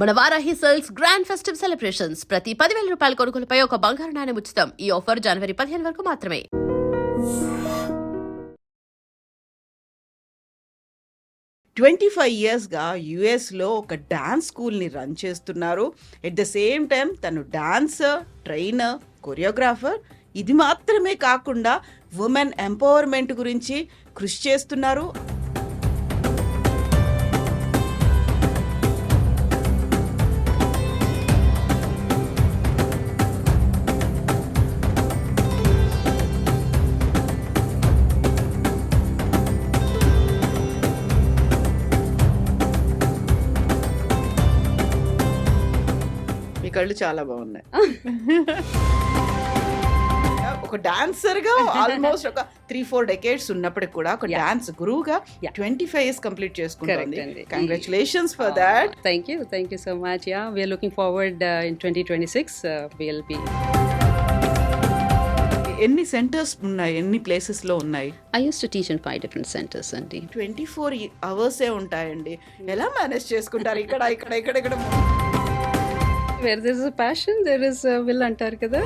మన Varahi sales grand festive celebrations ప్రతి 10,000 రూపాయల కొనుగోలుపై ఒక బంగారు నాణెం ఉచితం. ఈ ఆఫర్ జనవరి 15 వరకు మాత్రమే. 25 ఇయర్స్గా యుఎస్లో ఒక డాన్స్ స్కూల్ని రన్ చేస్తున్నారు. ఎట్ ద సేమ్ టైం తను డాన్సర్, ట్రైనర్, కొరియోగ్రాఫర్. ఇది మాత్రమే కాకుండా ఉమెన్ ఎంపవర్మెంట్ గురించి కృషి చేస్తున్నారు. కళ్ళు చాలా బాగున్నాయి. ఒక డాన్సర్ గా ఆల్మోస్ట్ ఒక 3-4 డెకేడ్స్ ఉన్నప్పటికి కూడా ఒక డాన్స్ గురువుగా 25 ఇయర్స్ కంప్లీట్ చేసుకుంటుంది. Congratulations for that. Thank you so much. Yeah we're looking forward in 2026 will be. ఎన్ని సెంటర్స్ ఉన్నాయి, ఎన్ని ప్లేసెస్ లో ఉన్నాయి? I use to teach in 5 different centers అండి. 24 hours ఉంటాయండి. ఎలా మేనేజ్ చేసుకుంటారు? ఇక్కడ Where there is a passion, there is a will అంటారు కదా.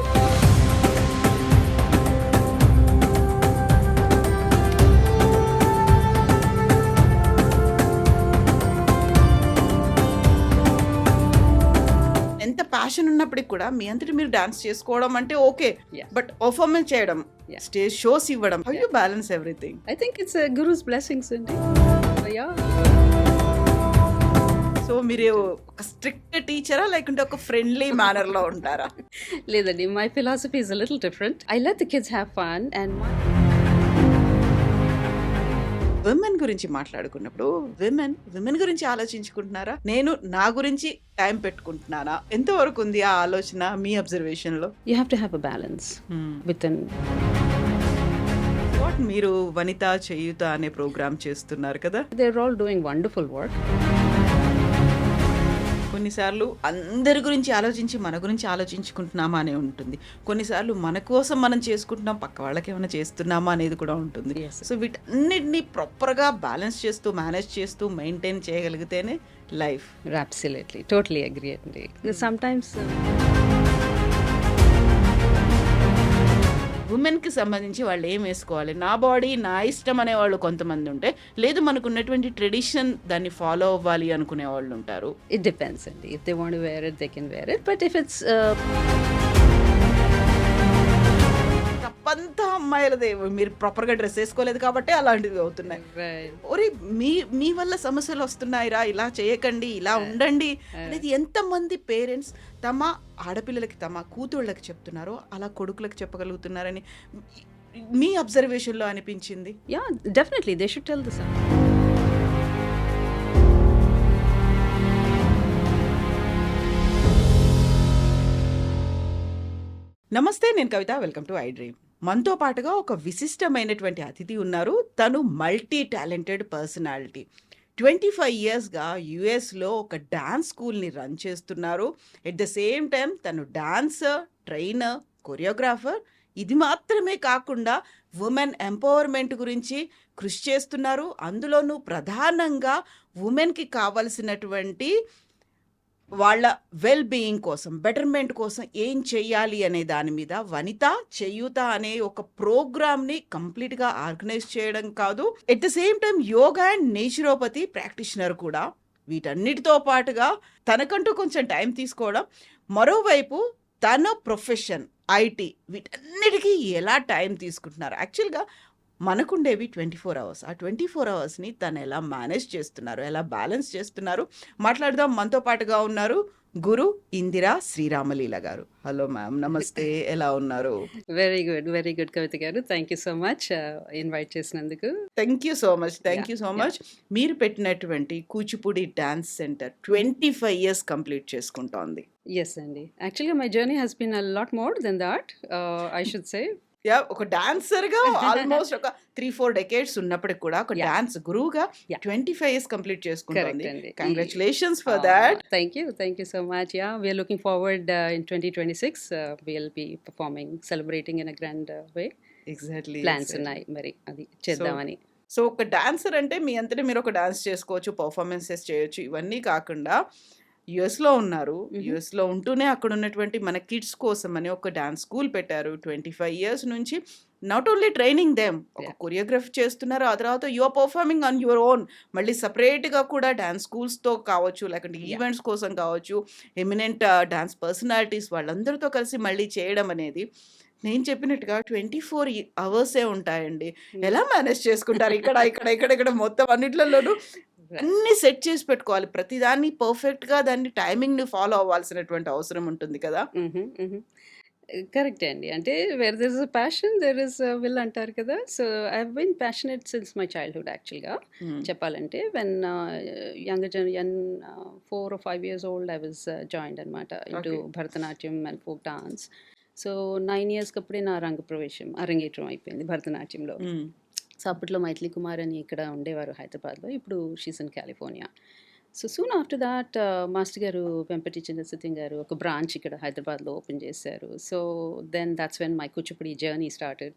ఎంత ప్యాషన్ ఉన్నప్పటికి కూడా మీ అంతటి మీరు డాన్స్ చేసుకోవడం అంటే ఓకే, బట్ పర్ఫార్మెన్స్ చేయడం, స్టేజ్ షోస్ ఇవ్వడం, how you balance everything? I think it's a guru's blessings అండి. Yeah. సో మీరు ఒక స్ట్రిక్ట్ టీచరా లేకుంటే ఒక ఫ్రెండ్లీ మేనర్ లో ఉంటారా? లేదండి, my philosophy is a little different. I let the kids have fun. And women గురించి మాట్లాడుకున్నప్పుడు విమెన్ గురించి ఆలోచించుకుంటున్నారా? నేను నా గురించి టైం పెట్టుకుంటున్నానా? ఎంతవరకు ఉంది ఆ ఆలోచన మీ అబ్జర్వేషన్ లో? You have to have a balance with in. మీరు వనిత చేయుత అనే ప్రోగ్రామ్ చేస్తున్నారు కదా. They are all doing wonderful work. కొన్నిసార్లు అందరి గురించి ఆలోచించి మన గురించి ఆలోచించుకుంటున్నామా అనే ఉంటుంది. కొన్నిసార్లు మన కోసం మనం చేసుకుంటున్నాం, పక్క వాళ్ళకి ఏమైనా చేస్తున్నామా అనేది కూడా ఉంటుంది. సో వీటన్నిటిని ప్రాపర్గా బ్యాలెన్స్ చేస్తూ, మేనేజ్ చేస్తూ, మెయింటైన్ చేయగలిగితేనే లైఫ్. అబ్సల్యూట్లీ, టోటలీ అగ్రీ అండి. సమ్టైమ్స్ ఉమెన్కి సంబంధించి వాళ్ళు ఏం వేసుకోవాలి, నా బాడీ నా ఇష్టం అనేవాళ్ళు కొంతమంది ఉంటే, లేదు మనకు ఉన్నటువంటి ట్రెడిషన్ దాన్ని ఫాలో అవ్వాలి అనుకునే వాళ్ళు ఉంటారు. ఇట్ డిపెండ్స్ అండి. If they want to wear it they can wear it, but if it's తప్పంతా అమ్మాయిలదే, మీరు ప్రాపర్గా డ్రెస్ వేసుకోలేదు కాబట్టి అలాంటివి అవుతున్నాయి. ఒరే మీ వల్ల సమస్యలు వస్తున్నాయిరా, ఇలా చేయకండి, ఇలా ఉండండి అనేది ఎంతమంది పేరెంట్స్ తమ ఆడపిల్లలకి, తమ కూతుళ్ళకి చెప్తున్నారో అలా కొడుకులకు చెప్పగలుగుతున్నారని మీ అబ్జర్వేషన్లో అనిపించింది? Yeah, definitely they should tell this. నమస్తే, నేను కవిత. Welcome to iDream. మనతో పాటుగా ఒక విశిష్టమైనటువంటి అతిథి ఉన్నారు. తను మల్టీ టాలెంటెడ్ పర్సనాలిటీ. 25 ఇయర్స్గా యుఎస్లో ఒక డాన్స్ స్కూల్ని రన్ చేస్తున్నారు. ఎట్ ద సేమ్ టైం తను డాన్సర్, ట్రైనర్, కొరియోగ్రాఫర్. ఇది మాత్రమే కాకుండా ఉమెన్ ఎంపవర్మెంట్ గురించి కృషి చేస్తున్నారు. అందులోనూ ప్రధానంగా ఉమెన్కి కావలసినటువంటి వాళ్ళ వెల్ బీయింగ్ కోసం, బెటర్మెంట్ కోసం ఏం చెయ్యాలి అనే దాని మీద వనిత చేయుత అనే ఒక ప్రోగ్రామ్ని కంప్లీట్గా ఆర్గనైజ్ చేయడం కాదు, at the same time yoga and naturopathy practitioner కూడా. వీటన్నిటితో పాటుగా తనకంటూ కొంచెం టైం తీసుకోవడం, మరోవైపు తన ప్రొఫెషన్ ఐటీ, వీటన్నిటికీ ఎలా టైం తీసుకుంటున్నారు? యాక్చువల్గా మనకుండేవి 24 hours. ఆ 24 hours తను ఎలా మేనేజ్ చేస్తున్నారు, ఎలా బ్యాలెన్స్ చేస్తున్నారు మాట్లాడదాం. మనతో పాటుగా ఉన్నారు గురు ఇందిరా శ్రీరామ లీల గారు. హలో మ్యామ్, నమస్తే. ఎలా ఉన్నారు? Very good Kavitha garu. Thank you so much invite చేసినందుకు. Thank you so much. మీరు పెట్టినటువంటి Kuchipudi dance center 25 years complete చేసుకుంటోంది. ఎస్ అండి, యాక్చువల్గా my journey has been a lot more than that, I should say. ఒక డాన్సర్ గా ఆల్మోస్ట్ ఒక 3-4 డెకేడ్స్ ఉన్నప్పటికి కూడా ఒక డాన్స్ గురువుగా 25 years కంప్లీట్ చేసుకుంటుంది. Congratulations for that. Thank you so much. Yeah we're looking forward in 2026 will be performing, celebrating in a grand way. Exactly, plans ఉన్నాయి మరి అది చేద్దామని. సో ఒక డాన్సర్ అంటే మీ అంతటా మీరు ఒక డాన్స్ చేసుకోవచ్చు, పర్ఫార్మెన్సెస్ చేయొచ్చు. ఇవన్నీ కాకుండా యుఎస్‌లో ఉన్నారు. హుహు. యుఎస్‌లో ఉంటూనే అక్కడ ఉన్నటువంటి మన కిడ్స్ కోసమని ఒక డాన్స్ స్కూల్ పెట్టారు. 25 ఇయర్స్ నుంచి నాట్ ఓన్లీ ట్రైనింగ్ దెమ్ ఒక యాహ్! కొరియోగ్రఫీ చేస్తున్నారు. ఆ తర్వాత you are performing on your own. మళ్ళీ సెపరేట్‌గా కూడా డాన్స్ స్కూల్స్‌తో కావచ్చు, లేకుంటే యాహ్! ఈవెంట్స్ కోసం కావచ్చు, ఎమినెంట్ డాన్స్ పర్సనాలిటీస్ వాళ్ళందరితో కలిసి మళ్ళీ చేయడం అనేది నేను చెప్పినట్టుగా 24 అవర్సే ఉంటాయండి. హ్మ్. ఎలా మేనేజ్ చేసుకుంటారు? ఇక్కడ మొత్తం అన్నిట్లలోనూ రైట్. అన్నీ సెట్ చేసి పెట్టుకోవాలి. ప్రతిదాన్ని పర్ఫెక్ట్‌గా దాన్ని టైమింగ్‌ని ఫాలో అవ్వాల్సినటువంటి అవసరం ఉంటుంది కదా! హుహు. హుహు. కరెక్టే అండి. అంటే where there is a passion there is a will అంటారు కదా! So, I have been passionate since my childhood యాక్చువల్‌గా హ్మ్. చెప్పాలంటే. When young 4 or 5 years old I was joined అనమాట into okay. Bharatanatyam and folk dance. So, 9 ఇయర్స్‌కి అప్పుడే నా అరంగేట్రం అయిపోయింది భరతనాట్యంలో. హ్మ్. సో, అప్పట్లో మైథిలి కుమార్ అని ఇక్కడ ఉండేవారు హైదరాబాద్‌లో. ఇప్పుడు she's in California. So, soon after that master గారు వెంపటి చిన్న సత్యం గారు ఒక బ్రాంచ్ ఇక్కడ హైదరాబాద్‌లో ఓపెన్ చేశారు. So, then that's when my Kuchipudi journey started.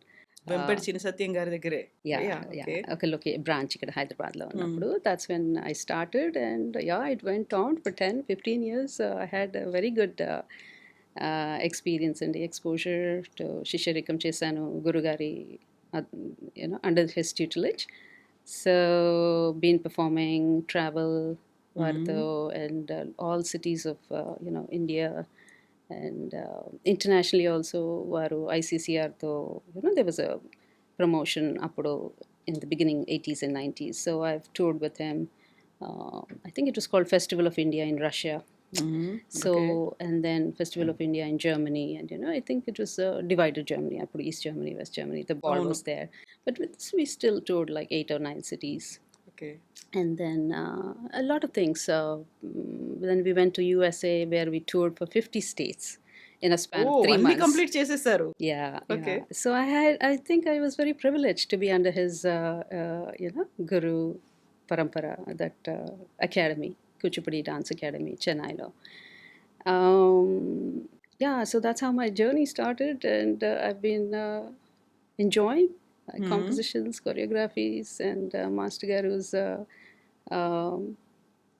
Vempati Chinna Satyam గారి దగ్గరే. యాహ్! యాహ్! యాహ్! ఓకే. ఒక బ్రాంచ్ ఇక్కడ హైదరాబాద్‌లో హ్మ్. ఉన్నప్పుడు that's when I started and yeah! It went on for 10, 15 years. I had a very good experience అండి. Exposure to శిష్యరికం చేశాను గురుగారి under his tutelage. So, been performing, travel వారితో hmm. And all cities of India and internationally also వారు ఐసీసీఆర్తో there was a promotion appudu in the beginning 80s and 90s. So I've toured with him. I think it was called Festival of India in Russia. హ్మ్. So okay. and then Festival of India in Germany, and I think it was divided Germany. Appudu East Germany, West Germany. The ball అవును. was there, but with this, we still toured like 8 or 9 cities. Okay. And then a lot of things. Then we went to USA where we toured for 50 states in a span of ఓహ్! 3 అన్నీ months. Complete చేసేసారు. Yeah, okay. yeah. So I think I was very privileged to be under his, Guru Parampara, that academy, Kuchipudi Dance Academy, Chennai. Yeah, so that's how my journey started, and I've been enjoying హ్మ్. compositions, choreographies, and Master Garu's, um,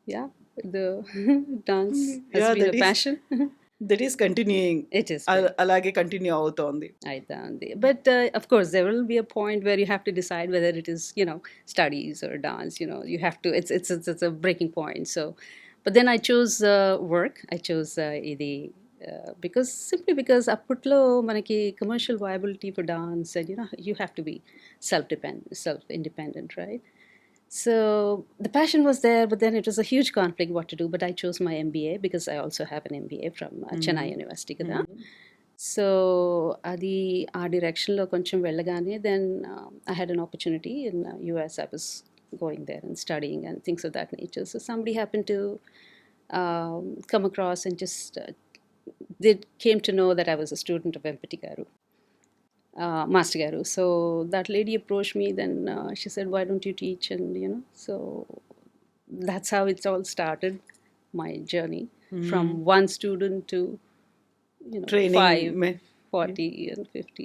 yeah, the dance has yeah! been a passion. That is continuing. It has been. అలాగే continue అవుతోంది. Aitandi. But of course, there will be a point where you have to decide whether it is, studies or dance. You have to. It's a breaking point. So, but then I chose work. I chose idi simply because apputlo manaki commercial viability for dance, and you have to be self independent, right? So the passion was there, but then it was a huge conflict what to do. But I chose my MBA because I also have an MBA from Chennai University kada. హ్మ్. So అది ఆ డైరెక్షన్లో కొంచెం వెళ్ళగానే then I had an opportunity in US. I was going there and studying and things of that nature. So somebody happen to come across and just they came to know that I was a student of Empati Garu, Master Garu. So that lady approached me, then she said, why don't you teach? And so that's how it's all started, my journey from one student to training 5, 40 and 50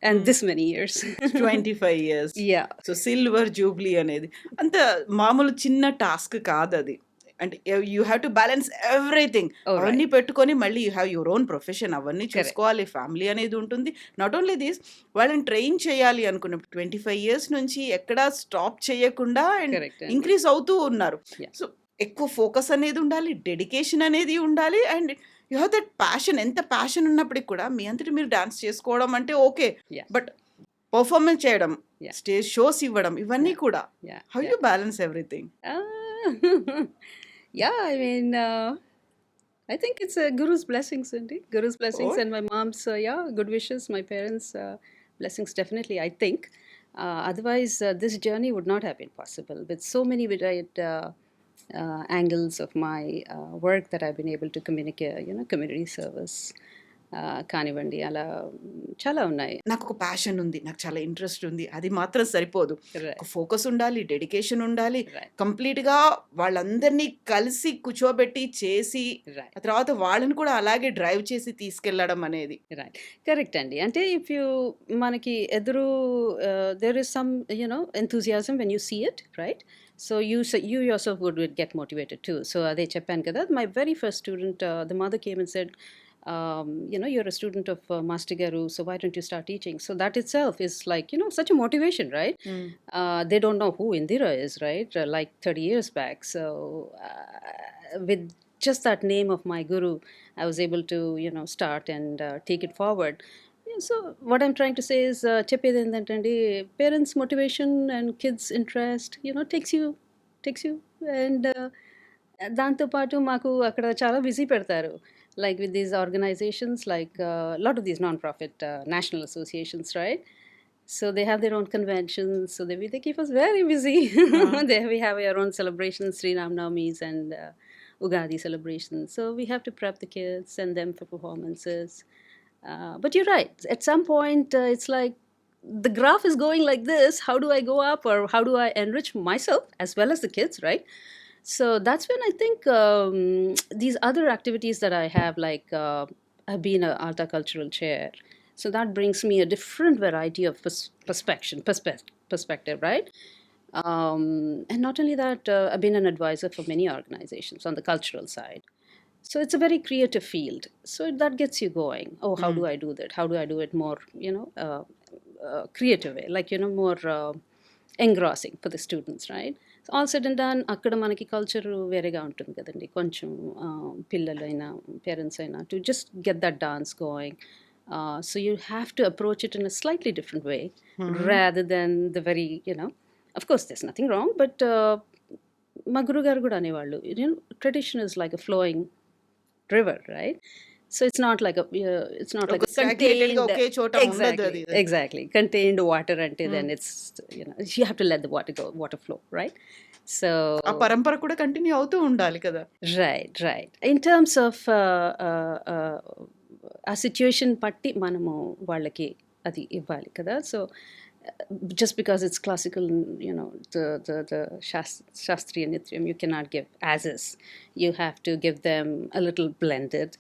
and this many years. 25 years. Yeah. So silver Jubilee అనేది అంత మామూలు చిన్న task కాదది. అంటే you have to balance everything. Oh, అవన్నీ right. పెట్టుకొని మళ్ళీ you have your own profession అవన్నీ Correct. చూసుకోవాలి. ఫ్యామిలీ అనేది ఉంటుంది. నాట్ ఓన్లీ దిస్, వాళ్ళని ట్రైన్ చేయాలి అనుకున్నప్పుడు 25 ఇయర్స్ నుంచి ఎక్కడా స్టాప్ చేయకుండా అండ్ Correct. And ఇంక్రీజ్ అవుతూ ఉన్నారు. yeah. సో ఎక్కువ ఫోకస్ అనేది ఉండాలి, డెడికేషన్ అనేది ఉండాలి, and you have that passion. ఎంత ప్యాషన్ ఉన్నప్పటికి కూడా మీ అంతటి మీరు డాన్స్ చేసుకోవడం అంటే ఓకే, Yeah. బట్ పర్ఫార్మెన్స్ చేయడం, Yeah. స్టేజ్ షోస్ ఇవ్వడం, ఇవన్నీ Yeah. కూడా Yeah. How Yeah. You balance everything? Yeah, I mean, I think it's Guru's blessings, Andy. Guru's blessings Oh. and my mom's, good wishes, my parents' blessings, definitely, I think. Otherwise, this journey would not have been possible with so many varied angles of my work that I've been able to communicate, community service. కానివ్వండి అలా చాలా ఉన్నాయి. నాకు ఒక passion ఉంది, నాకు చాలా interest ఉంది, అది మాత్రం సరిపోదు. Right. ఫోకస్ ఉండాలి, డెడికేషన్ ఉండాలి, Right. కంప్లీట్గా వాళ్ళందరినీ కలిసి కూర్చోబెట్టి చేసి Right. ఆ తర్వాత వాళ్ళని కూడా అలాగే డ్రైవ్ చేసి తీసుకెళ్ళడం అనేది. రైట్ కరెక్ట్ అండి. అంటే ఇఫ్ యూ మనకి ఎదురు there is some enthusiasm when you see it right. So you yourself would get motivated too. So they చెప్పాను కదా, my very first student, the mother came and said, you're a student of Master Garu, so why don't you start teaching? So that itself is like, such a motivation, right? They don't know who Indira is, right? Like 30 years back. So with just that name of my guru, I was able to, start and take it forward. Yeah, so what I'm trying to say is, చెప్పేది ఏంటంటే, parents' motivation and kids' interest, takes you, and దాంతోపాటు మాకు అక్కడ చాలా busy పెడతారు. Like with these organizations, like a lot of these non-profit national associations, right? So they have their own conventions, so they keep us very busy. We have our own celebrations, Sri Ram Navamis and Ugadi celebrations. So we have to prep the kids, send them for performances. But you're right. At some point, it's like the graph is going like this. How do I go up, or how do I enrich myself as well as the kids, right? So that's when I think these other activities that I have, like I've been an Alta Cultural Chair. So that brings me a different variety of perspective, right? And not only that, I've been an advisor for many organizations on the cultural side. So it's a very creative field. So that gets you going. Oh, how do I do that? How do I do it more, creative way? Like, more engrossing for the students, right? So all said and done, అక్కడ మనకి culture వేరేగా ఉంటుంది కదండి. కొంచెం పిల్లలైనా parents అయినా to just get that dance going. So you have to approach it in a slightly different way, rather than the very, of course there's nothing wrong, but మా గురుగారు కూడా అనేవాళ్ళు, tradition is like a flowing river, right? So it's not like ఒక a stagnated గా ఒకే చోట ఉండదు exactly, అది. exactly, contained water until then it's, you have to let the water flow, right? So ఆ పరంపర కూడా కంటిన్యూ అవుతూ ఉండాలి కదా. right. In terms of ఆ సిచ్యుయేషన్ పట్టి మనము వాళ్ళకి అది ఇవ్వాలి కదా. So just because it's classical, the Shastriya Nityam, you cannot give as is. You have to give them a little blended,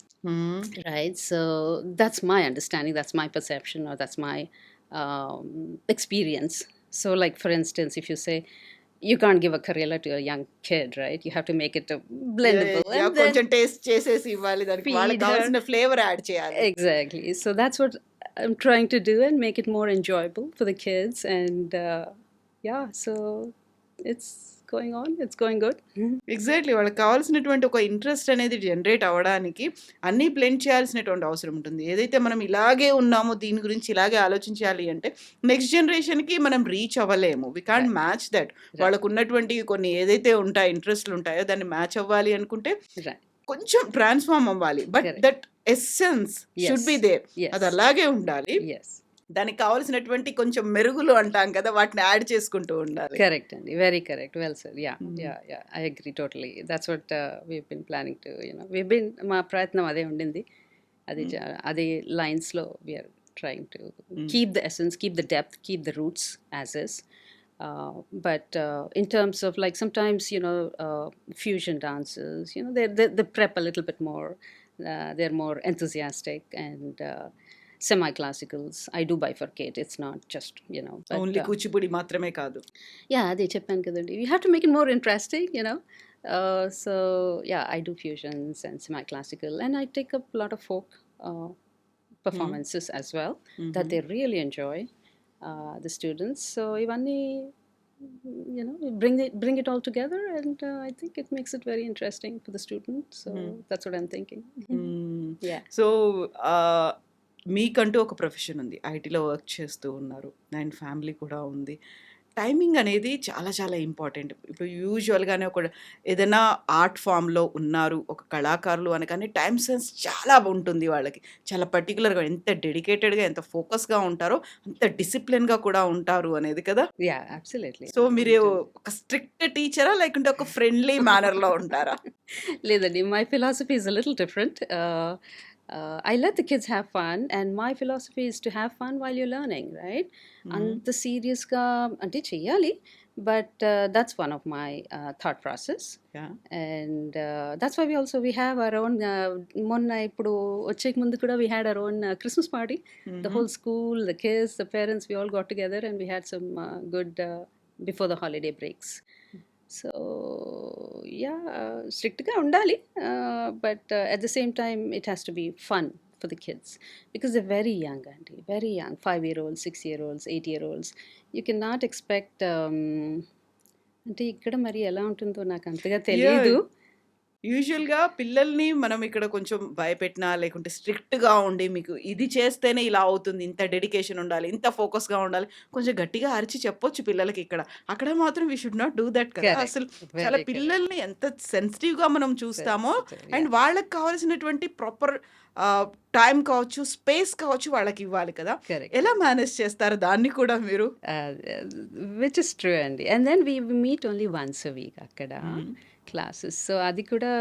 right? So that's my understanding, that's my perception, or that's my experience. So like, for instance, if you say you can't give a Karela to a young kid, right? You have to make it a blendable, Yeah, and then కొంచెం taste చేసేసి ఇవ్వాలి, దానికి వాళ్ళకి feed her. కావాల్సిన flavour add చేయాలి. Exactly. So that's what I'm trying to do, and make it more enjoyable for the kids. And so it's going on. It's going good. Exactly, వాళ్ళకి కావాల్సినటువంటి ఒక ఇంట్రెస్ట్ అనేది జనరేట్ అవ్వడానికి అన్నీ blend చేయాల్సినటువంటి అవసరం ఉంటుంది. ఏదైతే మనం ఇలాగే ఉన్నామో దీని గురించి ఇలాగే ఆలోచించాలి అంటే నెక్స్ట్ జనరేషన్కి మనం రీచ్ అవ్వలేము. We can't match that. వాళ్ళకు ఉన్నటువంటి కొన్ని ఏదైతే ఉంటాయో ఇంట్రెస్ట్లు ఉంటాయో దాన్ని మ్యాచ్ అవ్వాలి అనుకుంటే Right. కొంచెం ట్రాన్స్ఫార్మ్ అవ్వాలి. But Correct. That essence should be there. Yes. అది అలాగే ఉండాలి. Yes. దానికి కావాల్సినటువంటి కొంచెం మెరుగులు అంటాం కదా, వాటిని యాడ్ చేసుకుంటూ ఉండాలి. Correct, Andy. Very correct. Well said. Yeah. I agree totally. That's what we've been planning to. మా ప్రయత్నం అదే ఉండింది. అదే lines లో we are trying to keep the essence, keep the depth, keep the roots as is. But in terms of, like, sometimes fusion dances, they prep a little bit more. They're more enthusiastic, and semi-classicals, I do bifurcate. It's not just, but, only Kuchipudi మాత్రమే కాదు. yeah, అదే చెప్పాను కదండి. We have to make it more interesting, so yeah, I do fusions and semi-classical, and I take up a lot of folk performances as well, that they really enjoy, the students. So ivanni, bring it all together, and I think it makes it very interesting for the student. So that's what I'm thinking. Yeah. So మీకంటూ ఒక profession ఉంది, ఐటీలో work చేస్తూ ఉన్నారు, and family కూడా ఉంది. Timing అనేది చాలా చాలా ఇంపార్టెంట్. ఇప్పుడు యూజువల్గానే ఏదైనా ఆర్ట్ ఫామ్లో ఉన్నారు ఒక కళాకారులు అనగానే టైం సెన్స్ చాలా ఉంటుంది వాళ్ళకి. చాలా పర్టికులర్గా, ఎంత డెడికేటెడ్గా, ఎంత ఫోకస్గా ఉంటారో అంత డిసిప్లిన్గా కూడా ఉంటారు అనేది కదా. Yeah, absolutely. సో మీరు ఒక స్ట్రిక్ట్ టీచరా, లేకుంటే ఒక ఫ్రెండ్లీ మేనర్లో ఉంటారా? లేదండి, my philosophy is a little different. I let the kids have fun, and my philosophy is to have fun while you're learning, right? అంత సీరియస్గా అంటే చెయ్యాలి, but that's one of my thought process. Yeah. And that's why we have our own, మొన్న ఇప్పుడు వచ్చేక ముందు కూడా we had our own Christmas party. The whole school, the kids, the parents, we all got together, and we had some good before the holiday breaks. So yeah, స్ట్రిక్ట్గా ఉండాలి, but at the same time it has to be fun for the kids because they're very young, Andy, very young, 5-year-olds, 6-year-olds, 8-year-olds. You cannot expect అంటే ఇక్కడ మరి ఎలా ఉంటుందో నాకు అంతగా yeah తెలీదు. యూజువల్గా పిల్లల్ని మనం ఇక్కడ కొంచెం భయపెట్టినా లేకుంటే స్ట్రిక్ట్గా ఉండి మీకు ఇది చేస్తేనే ఇలా అవుతుంది, ఇంత డెడికేషన్ ఉండాలి, ఇంత ఫోకస్గా ఉండాలి, కొంచెం గట్టిగా అరిచి చెప్పొచ్చు పిల్లలకి ఇక్కడ. అక్కడ మాత్రం we should not do that కదా. కరెక్ట్, అసలు చాలా వెరీ కరెక్ట్, పిల్లల్ని ఎంత సెన్సిటివ్గా మనం చూస్తామో సెన్సిటివ్, అండ్ యా. వాళ్ళకి కావాల్సినటువంటి ప్రాపర్ టైం కావచ్చు, స్పేస్ కావచ్చు వాళ్ళకి ఇవ్వాలి కదా. కరెక్ట్, ఎలా మేనేజ్ చేస్తారు దాన్ని కూడా మీరు? విచ్ ఇస్ ట్రూ అండి. And then we meet only once a week అక్కడ క్లాసెస్. సో అది కూడా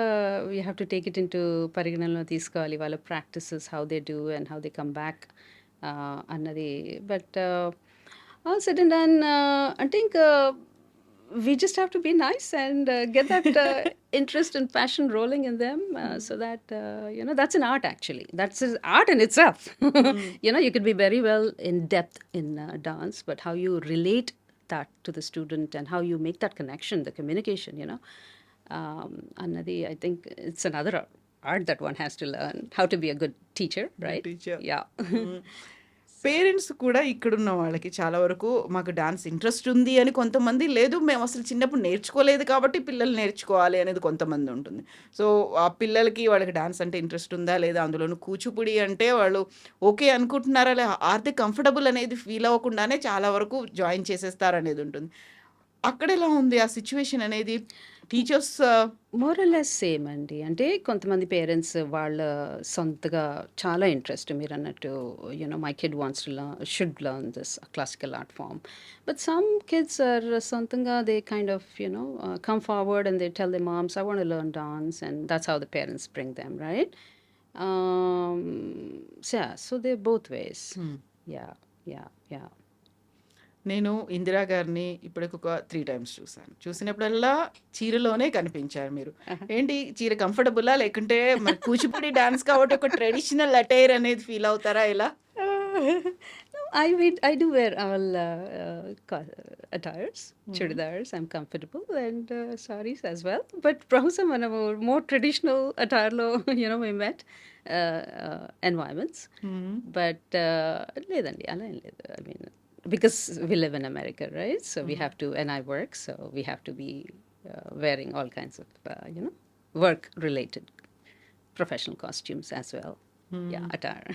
we have to take it into పరిగణనలో తీసుకోవాలి, వాళ్ళ practices, how they do and how they come back అన్నది. But all said and done, అంటే ఇంకా we just have to be nice and get that interest and passion rolling in them, so that that's an art actually. That's an art in itself. You could be very well in depth in dance, but how you relate that to the student and how you make that connection, the communication, another, I think it's another art that one has to learn, how to be a good teacher, right? Teacher Yeah. Parents కూడా ఇక్కడున్న వాళ్ళకి చాలా వరకు మాకు dance interest ఉంది అని కొంతమంది, లేదు మేము అసలు చిన్నప్పుడు నేర్చుకోలేదు కాబట్టి పిల్లలు నేర్చుకోవాలి అనేది కొంతమంది ఉంటుంది. సో ఆ పిల్లలకి వాళ్ళకి డాన్స్ అంటే ఇంట్రెస్ట్ ఉందా లేదా, అందులోనూ కూచిపూడి అంటే వాళ్ళు ఓకే అనుకుంటున్నారా లే, ఆర్తే కంఫర్టబుల్ అనేది ఫీల్ అవ్వకుండానే చాలా వరకు జాయిన్ చేసేస్తారు అనేది ఉంటుంది. అక్కడ ఎలా ఉంది ఆ సిచ్యువేషన్ అనేది? Teachers more or less same అండి. అంటే కొంతమంది పేరెంట్స్ వాళ్ళ సొంతగా చాలా ఇంట్రెస్ట్, మీరు అన్నట్టు my kid wants to should learn this classical art form. But some kids are సొంతంగా they kind of come forward and they tell the moms I want to learn dance, and that's how the parents bring them, right? So they both ways. Yeah, yeah, yeah. నేను ఇందిరా గారిని ఇప్పటికొక 3 times చూసాను. చూసినప్పుడల్లా చీరలోనే కనిపించారు మీరు. ఏంటి చీర కంఫర్టబులా? లేకుంటే మరి కూచిపూడి డాన్స్ కాబట్టి ఒక ట్రెడిషనల్ అటైర్ అనేది ఫీల్ అవుతారా ఇలా? No, I do wear all attires, chudidars. I'm comfortable, and sarees as well. But bahusha manamu more traditional attire lo we met environments. But ledandi ala em ledu. I mean, because we live in America, right? So we have to, and I work, so we have to be wearing all kinds of work related professional costumes as well. Yeah, attire.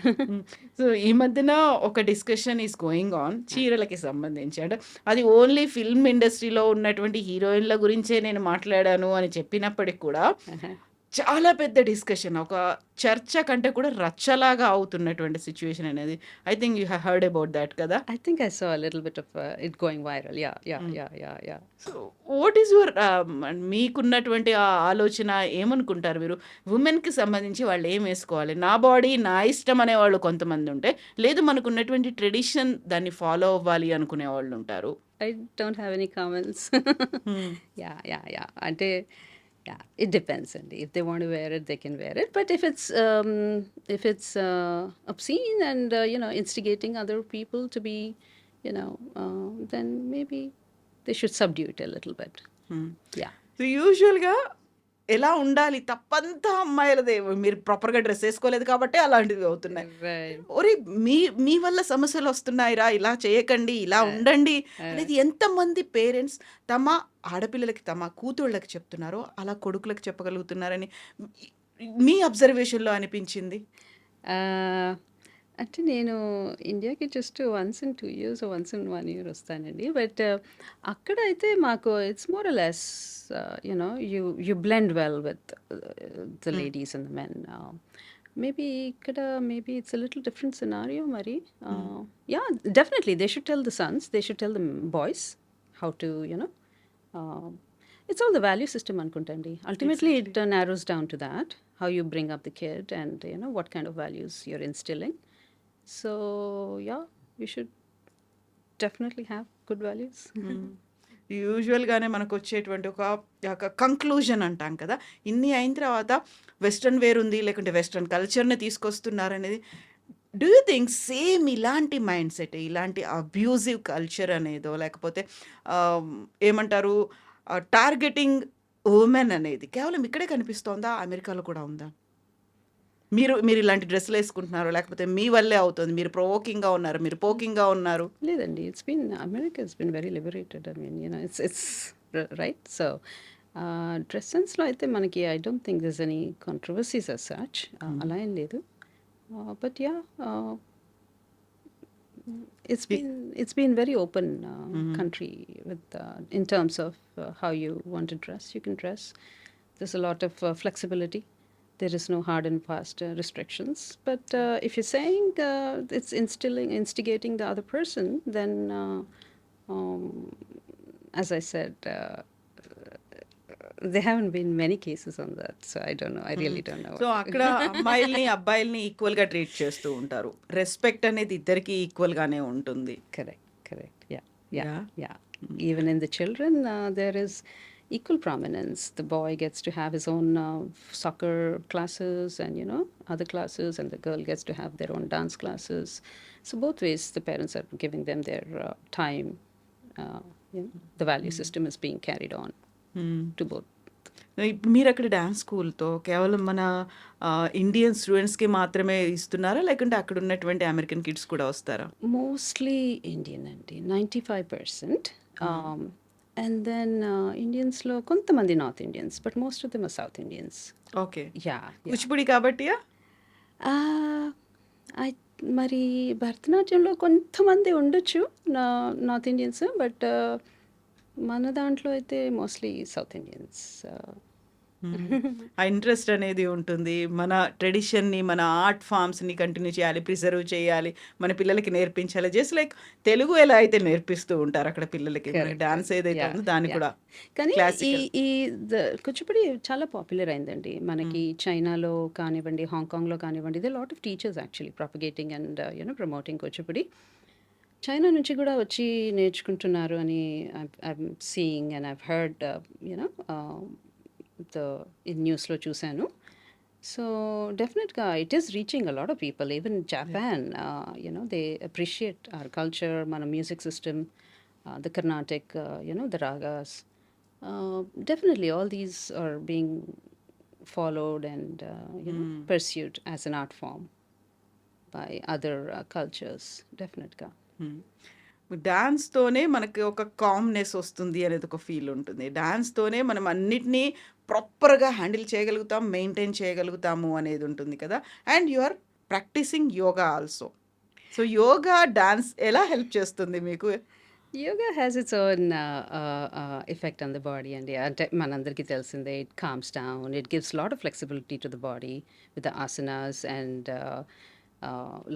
So ఈ మధ్యన ఒక discussion is going on చీరలకి సంబంధించి. అంటే అది only film ఇండస్ట్రీలో ఉన్నటువంటి హీరోయిన్ల గురించే నేను మాట్లాడాను అని చెప్పినప్పటికి కూడా చాలా పెద్ద డిస్కషన్, ఒక చర్చ కంటే కూడా రచ్చలాగా అవుతున్నటువంటి సిచ్యువేషన్ అనేది. I think you have heard about that కదా. I think I saw a little bit of it going viral. Yeah, yeah, yeah. So what is your మీకున్నటువంటి ఆ ఆలోచన ఏమనుకుంటారు మీరు? ఉమెన్కి సంబంధించి వాళ్ళు ఏం వేసుకోవాలి, నా బాడీ నా ఇష్టం అనేవాళ్ళు కొంతమంది ఉంటే, లేదు మనకున్నటువంటి ట్రెడిషన్ దాన్ని ఫాలో అవ్వాలి అనుకునే వాళ్ళు ఉంటారు. I don't have any comments. Yeah. Ante, yeah, it depends. And if they want to wear it, they can wear it. But if it's obscene and instigating other people to be, then maybe they should subdue it a little bit. Yeah. So యూజువల్గా ఎలా ఉండాలి, తప్పంతా అమ్మాయిలదే, మీరు ప్రాపర్గా dress వేసుకోలేదు కాబట్టి అలాంటివి అవుతున్నాయి. Right. ఒరే మీ వల్ల సమస్యలు వస్తున్నాయిరా, ఇలా చేయకండి, ఇలా ఉండండి అనేది ఎంతమంది పేరెంట్స్ తమ ఆడపిల్లలకి తమ కూతుళ్ళకి చెప్తున్నారో అలా కొడుకులకు చెప్పగలుగుతున్నారని మీ అబ్జర్వేషన్లో అనిపించింది? అంటే నేను ఇండియాకి just once in 2 years once in 1 year వస్తానండి. బట్ అక్కడ అయితే మాకు it's more less you blend well with the ladies and the men. Maybe ఇక్కడ maybe it's a little different scenario మరి. Yeah, definitely they should tell the sons, they should tell the boys how to it's all the value system అనుకుంటండి. Ultimately it narrows down to that, how you bring up the kid and what kind of values you're instilling. So yeah, we should definitely have good values. యూజువల్గానే మనకు వచ్చేటువంటి ఒక conclusion అంటాం కదా, ఇన్ని అయిన తర్వాత western wear ఉంది లేకుంటే వెస్ట్రన్ కల్చర్ని తీసుకొస్తున్నారనేది. డూ యూ థింక్ సేమ్ ఇలాంటి మైండ్ సెట్, ఇలాంటి అబ్యూజివ్ కల్చర్ అనేదో లేకపోతే ఏమంటారు టార్గెటింగ్ ఉమెన్ అనేది కేవలం ఇక్కడే కనిపిస్తోందా? అమెరికాలో కూడా ఉందా? మీరు ఇలాంటి డ్రెస్సులు వేసుకుంటున్నారు, లేకపోతే మీ వల్లే అవుతుంది, మీరు ప్రొవోకింగ్గా ఉన్నారు, మీరు పోకింగ్గా ఉన్నారు? లేదండి, it's been America is been very liberated. I mean it's right. So dress సెన్స్లో అయితే మనకి I don't think this any controversies as such, అలా ఏం లేదు. But yeah, it's been very open country with in terms of how you want to dress. You can dress. There's a lot of flexibility. There is no hard and fast restrictions. But if you're saying it's instigating the other person, then um, as I said, there haven't been many cases on that. So I don't know. I really don't know. So అక్కడ అమ్మాయిల్ని అబ్బాయిల్ని ఈక్వల్గా treat చేస్తూ ఉంటారు. Respect అనేది ఇద్దరికి ఈక్వల్గానే ఉంటుంది. Correct. Yeah. Yeah. Yeah. Even in the children, there is equal prominence. The boy gets to have his own soccer classes and, other classes, and the girl gets to have their own dance classes. So both ways, the parents are giving them their time. The value system is being carried on to both. మీరు అక్కడ dance స్కూల్తో కేవలం మన Indian స్టూడెంట్స్కి మాత్రమే ఇస్తున్నారా, లేకుంటే అక్కడ ఉన్నటువంటి అమెరికన్ కిడ్స్ కూడా వస్తారా? Mostly Indian అండి, 95%. And then ఇండియన్స్లో కొంతమంది north Indians, but most of them are south Indians. Okay. Yeah. Kuchipudi కాబట్టియా? మరి భరతనాట్యంలో కొంతమంది ఉండొచ్చు నార్త్ ఇండియన్స్, బట్ మన దాంట్లో అయితే మోస్ట్లీ సౌత్ ఇండియన్స్. ఆ ఇంట్రెస్ట్ అనేది ఉంటుంది. మన ట్రెడిషన్ని, మన ఆర్ట్ ఫామ్స్ని కంటిన్యూ చేయాలి, ప్రిజర్వ్ చేయాలి, మన పిల్లలకి నేర్పించాలి. జస్ట్ లైక్ తెలుగు ఎలా అయితే నేర్పిస్తూ ఉంటారు అక్కడ పిల్లలకి, డాన్స్ ఏదైతే ఉందో దాన్ని కూడా. కానీ ఈ కూచిపూడి చాలా పాపులర్ అయిందండి మనకి. చైనాలో కానివ్వండి, హాంకాంగ్లో కానివ్వండి, they lot of teachers actually propagating and promoting Kuchipudi. China నుంచి కూడా వచ్చి నేర్చుకుంటున్నారు అని I'm seeing and I've heard in న్యూస్లో చూశాను. సో డెఫినెట్గా it is reaching a lot of people. Even Japan, they appreciate our culture, మన music system, the Carnatic, the ragas. Definitely all these are being followed and pursued as an art form by other cultures. Definitely. డాన్స్తోనే మనకి ఒక calmness వస్తుంది అనేది ఒక feel ఉంటుంది. డాన్స్తోనే మనం అన్నిటినీ ప్రాపర్గా హ్యాండిల్ చేయగలుగుతాం, మెయింటైన్ చేయగలుగుతాము అనేది ఉంటుంది కదా. And you are practising yoga also. So yoga dance ఎలా హెల్ప్ చేస్తుంది మీకు? Yoga has its own effect on the body, and manandarki telsinde, it calms down, it gives a lot of flexibility to the body with the asanas, and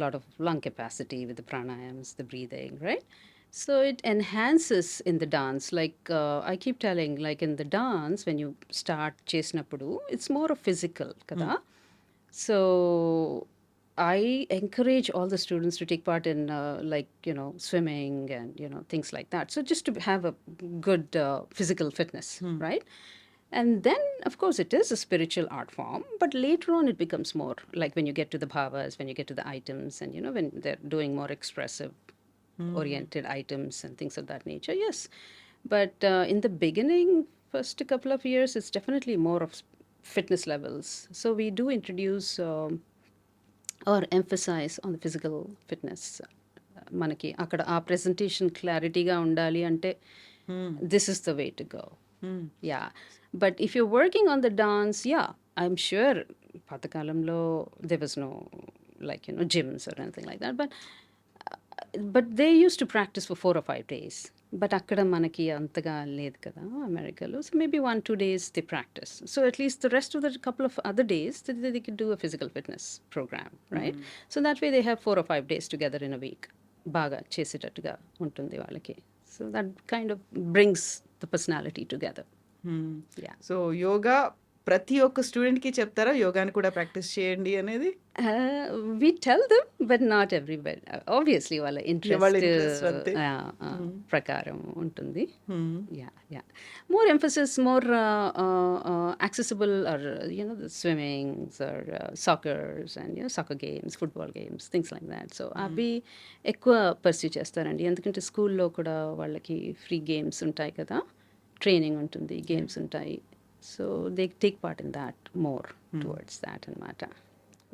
lot of lung capacity with the pranayams, the breathing, right? So it enhances in the dance. Like I keep telling, like in the dance, when you start chesnapudu, it's more of physical, kada. So I encourage all the students to take part in swimming and things like that. So just to have a good physical fitness, right? And then, of course, it is a spiritual art form, but later on it becomes more like when you get to the bhavas, when you get to the items, and when they're doing more expressive oriented items and things of that nature, yes. But in the beginning, first couple of years, it's definitely more of fitness levels. So we do introduce or emphasize on the physical fitness. Manaki akkada aa presentation clarity ga undali ante this is the way to go. Yeah. But if you're working on the dance, yeah, I'm sure patakalamlo there was no gyms or anything like that, but they used to practice for 4 or 5 days. But akkada manaki antaga ledhu kada Americalo, so maybe 1-2 days they practice. So at least the rest of the couple of other days they could do a physical fitness program, right? So that way they have 4 or 5 days together in a week, baga chesetatuga untundi valaki. So that kind of brings the personality together. Yeah. So yoga ప్రతి ఒక్క స్టూడెంట్కి చెప్తారా యోగాని కూడా practice చేయండి అనేది? We tell them, but not everybody. Obviously, వాళ్ళ interest ప్రకారం ఉంటుంది. Yeah. More emphasis, more accessible, or the swimmings or soccers and soccer games, football games, things like that. So అవి ఎక్కువ పర్స్యూ చేస్తారండి. ఎందుకంటే స్కూల్లో కూడా వాళ్ళకి ఫ్రీ గేమ్స్ ఉంటాయి కదా, ట్రైనింగ్ ఉంటుంది, గేమ్స్ ఉంటాయి. So they take part in that more towards that అనమాట.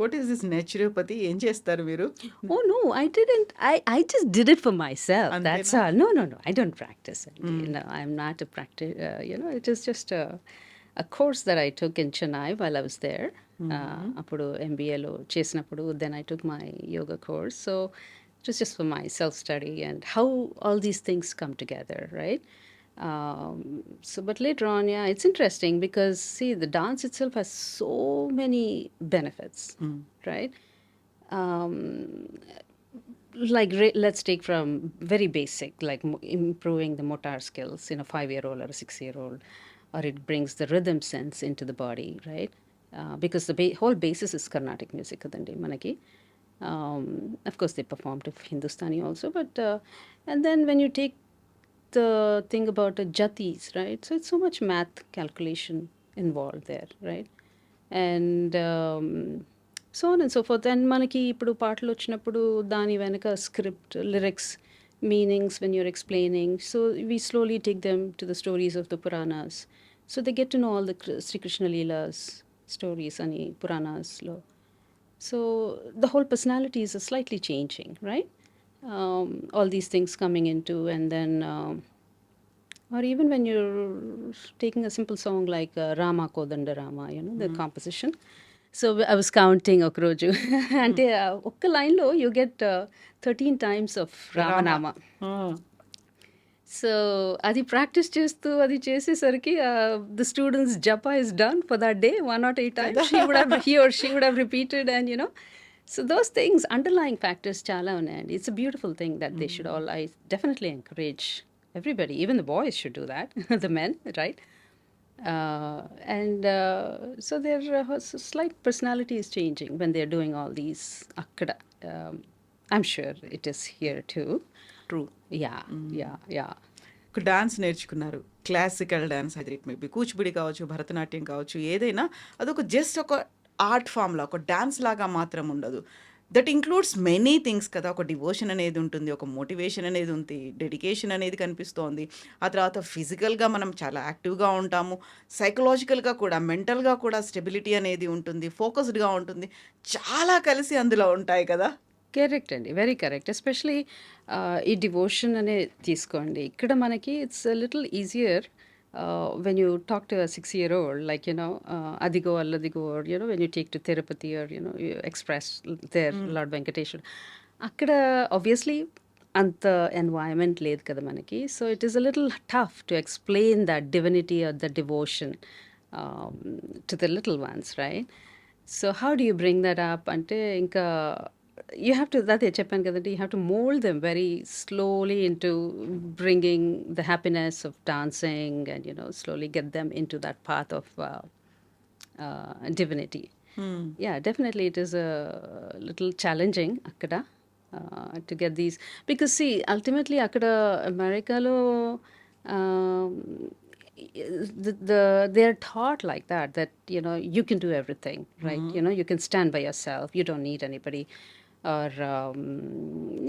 What is this naturopathy? ఏం చేస్తారు మీరు? Oh no, I didn't. I just did it for myself. That's అంతేనా? all. No. I don't practice it. No, I'm not a practice. It is just a course that I took in Chennai while I was there. అప్పుడు ఎంబీఏలో చేసినప్పుడు then I took my yoga course. So it was just for my self study and how all these things come together, right? But later on, yeah, it's interesting because see, the dance itself has so many benefits, right? Um, like let's take from very basic, like improving the motor skills in a 5-year-old or a 6-year-old, or it brings the rhythm sense into the body, right? Because the whole basis is Carnatic music kadandi manaki. Of course they perform to Hindustani also, but and then when you take the thing about the jatis, right? So it's so much math calculation involved there, right? And so on and so forth. And మనకి ఇప్పుడు పాటలు వచ్చినప్పుడు దాని వెనక script, lyrics, meanings when you're explaining. So we slowly take them to the stories of the Puranas. So they get to know all the Sri Krishna Leela's stories అని Puranas-లో. So the whole personality is slightly changing, right? All these things coming into, and then or even when you're taking a simple song like Rama Kodanda Rama, the composition. So I was counting okroju అంటే ఒక్క లైన్లో you get 13 times of Ramanama. So అది practice చేస్తూ అది చేసేసరికి the students japa is done for that day 108 times. He or she would have repeated, and so those things, underlying factors చాలా ఉన్నాయండి. It's a beautiful thing that they should all, I definitely encourage everybody, even the boys should do that, the men, right? So their slight personality is changing when they're doing all these akkada. I'm sure it is here too. True. Yeah. ఒక dance నేర్చుకున్నారు, classical dance, అది it maybe Kuchipudi కావచ్చు, భరతనాట్యం కావచ్చు, ఏదైనా అదొక just ఒక art ఫామ్లా, ఒక dance లాగా మాత్రం ఉండదు. దట్ ఇంక్లూడ్స్ మెనీ థింగ్స్ కదా. ఒక డివోషన్ అనేది ఉంటుంది, ఒక మోటివేషన్ అనేది ఉంది, డెడికేషన్ అనేది కనిపిస్తోంది. ఆ తర్వాత ఫిజికల్గా మనం చాలా యాక్టివ్గా ఉంటాము, సైకలాజికల్గా కూడా, మెంటల్గా కూడా స్టెబిలిటీ అనేది ఉంటుంది, ఫోకస్డ్గా ఉంటుంది. చాలా కలిసి అందులో ఉంటాయి కదా. కరెక్ట్ అండి, వెరీ కరెక్ట్. ఎస్పెషలీ ఈ డివోషన్ అనే తీసుకోండి, ఇక్కడ మనకి it's little easier when you talk to a 6-year-old, like adigo alladigo, or when you take to Tirupati, or you express there Lord Venkateshwar, akkada obviously anta environment లేదు కదా మనకి. So it is a little tough to explain that divinity or the devotion to the little ones, right? So how do you bring that up అంటే ఇంకా you have to, అదే చెప్పాను కదండి, you have to mold them very slowly into bringing the happiness of dancing, and slowly get them into that path of divinity. Yeah, definitely it is a little challenging akkada to get these, because see, ultimately akkada Americalo they're taught like that you can do everything, right? You can stand by yourself, you don't need anybody. Or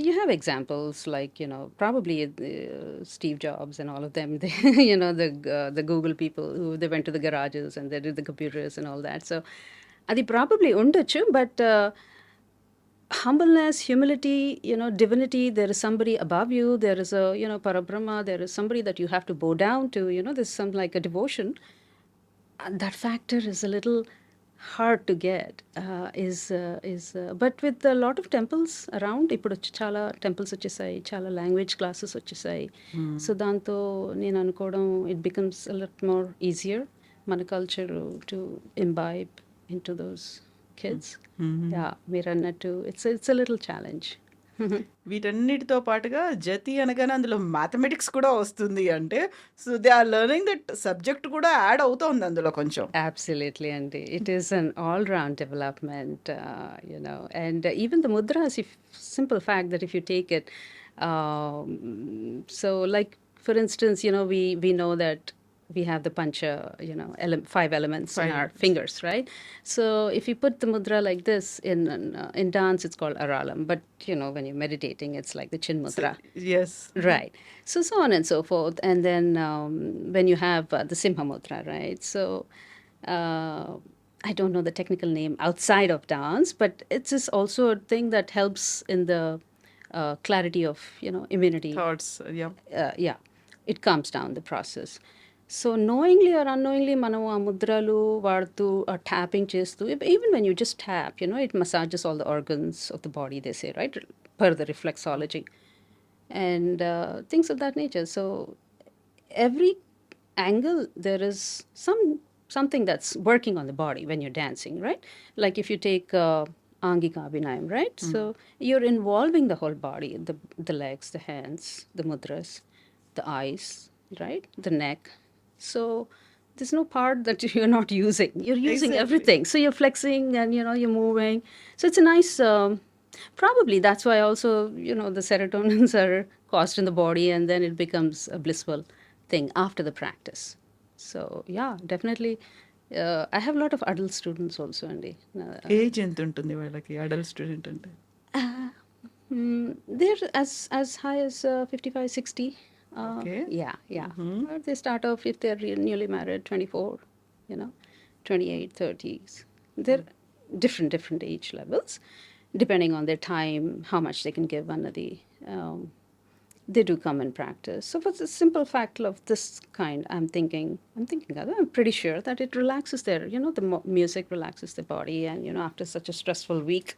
you have examples like probably Steve Jobs and all of them, they, the Google people who they went to the garages and they did the computers and all that. So adi probably undochu, but humbleness, humility, divinity, there is somebody above you, there is a Parabrahma, there is somebody that you have to bow down to, there's some like a devotion. That factor is a little hard to get, but with a lot of temples around, ఇప్పుడు చాలా temples వచ్చేసాయి, చాలా language classes వచ్చేసాయి. So దాంతో నేను అనుకోవడం it becomes a lot more easier మన culture to imbibe into those kids. Yeah, మీరు అన్నట్టు it's a little challenge. వీటన్నిటితో పాటుగా జతి అనగానే అందులో మ్యాథమెటిక్స్ కూడా వస్తుంది అంటే, so they are learning that subject కూడా యాడ్ అవుతోంది అందులో కొంచెం. Absolutely, and it is an all-round development, and even the mudras, if simple fact that if you take it, so like for instance, we know that we have the pancha, five elements in Five our elements. fingers, right? So if you put the mudra like this in dance, it's called aralam, but when you're meditating, it's like the chin mudra. Yes. Right. So on and so forth. And then when you have the Simha Mudra, right? So uh, I don't know the technical name outside of dance, but it's just also a thing that helps in the clarity of, immunity. Thoughts. Yeah. Yeah, it calms down the process. So knowingly or unknowingly మనం ఆ ముద్రలు వాడుతూ ఆ tapping చేస్తూ even when you just tap, it massages all the organs of the body, they say, right, per the reflexology and things of that nature. So every angle there is something that's working on the body when you're dancing, right? Like if you take angika abhinayam, right? So you're involving the whole body, the legs, the hands, the mudras, the eyes, right, the neck. So there's no part that you're not using. You're using Exactly. everything. So you're flexing and you're moving. So it's a nice probably that's why also the serotonins are caused in the body, and then it becomes a blissful thing after the practice. So yeah, definitely. I have a lot of adult students also, Andy. Age ఎంత ఉంటుంది వాళ్ళకి adult student అంటే? They're as high as 55, 60. Okay. Yeah. But they start off, if they're newly married, 24, 28, 30s. They're different age levels, depending on their time, how much they can give under the. They do come and practice. So for the simple fact of this kind, I'm thinking, I'm pretty sure that it relaxes their, the music relaxes the body, and after such a stressful week,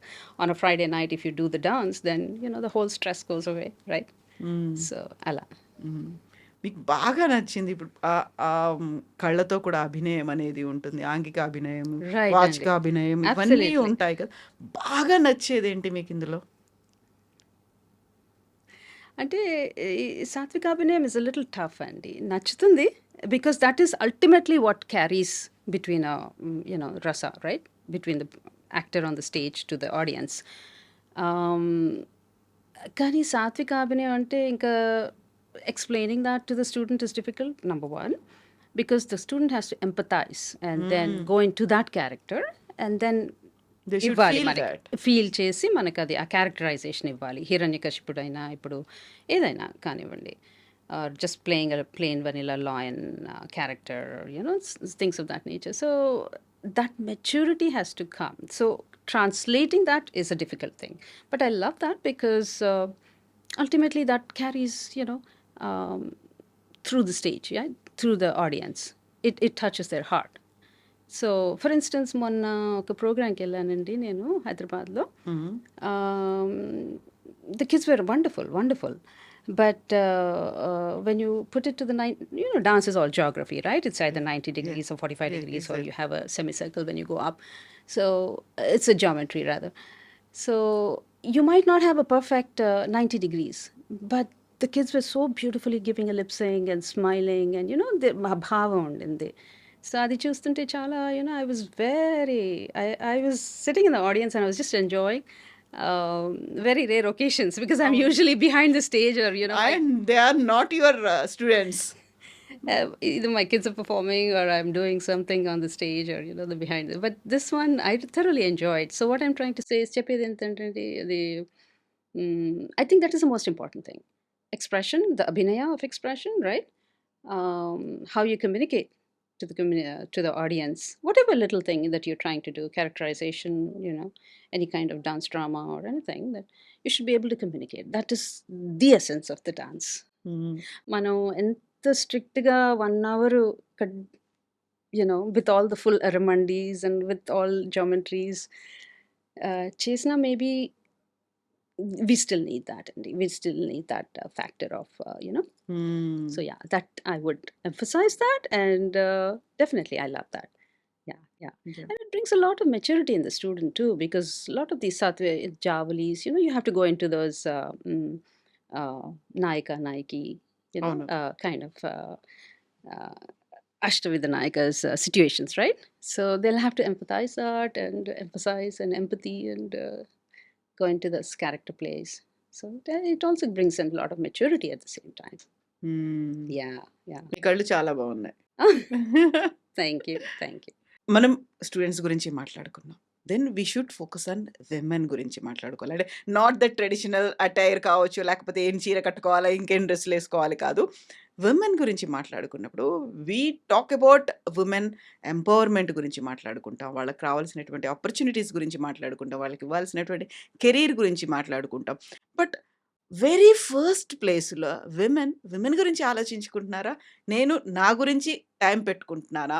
on a Friday night, if you do the dance, then the whole stress goes away, right? So ala. మీకు బాగా నచ్చింది ఇప్పుడు కళ్ళతో కూడా అభినయం అనేది ఉంటుంది, ఆంగిక అభినయం, Right, వాచిక Andy. అభినయం, ఇవన్నీ Absolutely. ఉంటాయి కదా. బాగా నచ్చేది ఏంటి మీకు ఇందులో? అంటే సాత్విక అభినయం ఇస్ అ లిటిల్ టఫ్ అండి. నచ్చుతుంది because that is ultimately what carries between rasa, right, between the actor on the stage to the audience. కానీ సాత్విక అభినయం అంటే ఇంకా explaining that to the student is difficult, number one, because the student has to empathize and then go into that character, and then They should ఇవ్వాలి feel మనకి, that. Feel చేసి మనకు అది ఆ క్యారెక్టరైజేషన్ ఇవ్వాలి. హిరణ్యకశిపుడైనా ఇప్పుడు ఏదైనా కానివ్వండి, just playing plain vanilla lion character, things of that nature. So that maturity has to come. So translating that is a difficult thing, but I love that because ultimately that carries, um, through the stage, yeah, through the audience. It touches their heart. So for instance మొన్న ఒక ప్రోగ్రామ్కి వెళ్ళానండి నేను హైదరాబాద్లో. The kids were wonderful but when you put it to the dance is all geography, right? It's either 90 degrees or 45 degrees, or you have a semicircle when you go up. So it's a geometry rather. So you might not have a perfect 90 degrees, but the kids were so beautifully giving a lip sync and smiling, and the bhava ఉంది. So అది చూస్తుంటే చాలా, I was I was sitting in the audience and I was just enjoying very rare occasions, because I'm usually behind the stage, or And they are not your students. either my kids are performing or I'm doing something on the stage, or the behind it. But this one I thoroughly enjoyed. So what I'm trying to say is, చెప్పేది ఏంటంటే the I think that is the most important thing. Expression, the abhinaya of expression, right? How you communicate to to the audience, whatever little thing that you're trying to do, characterization, any kind of dance drama or anything, that you should be able to communicate. That is the essence of the dance. మనం ఎంత స్ట్రిక్ట్గా 1 hour with all the full aramandis and with all geometries చేసినా, maybe we still need that, and we still need that factor of so yeah, that I would emphasize that, and definitely I love that. Yeah. And it brings a lot of maturity in the student too, because a lot of these satve javalis, you have to go into those naika naiki, kind of Ashtavidha Naika's situations, right? So they'll have to empathize that and emphasize and empathy and go into this character plays. So it also brings in a lot of maturity at the same time. హ్మ్. Yeah, yeah. మీ కళ్ళు చాలా బాగున్నాయి. Thank you, thank you. మనం students గురించి మాట్లాడుకున్నాం. Then we should focus on women గురించి మాట్లాడుకోవాలి. అంటే నాట్ ద ట్రెడిషనల్ అటైర్ కావచ్చు, లేకపోతే ఏం చీర కట్టుకోవాలా, ఇంకేం డ్రెస్సులేసుకోవాలి కాదు. విమెన్ గురించి మాట్లాడుకున్నప్పుడు we talk about women empowerment గురించి మాట్లాడుకుంటాం. వాళ్ళకి రావాల్సినటువంటి ఆపర్చునిటీస్ గురించి మాట్లాడుకుంటాం. వాళ్ళకి ఇవ్వాల్సినటువంటి కెరీర్ గురించి మాట్లాడుకుంటాం. బట్ వెరీ ఫస్ట్ ప్లేస్‌లో విమెన్ గురించి ఆలోచించుకుంటున్నారా? నేను నా గురించి టైం పెట్టుకుంటున్నానా?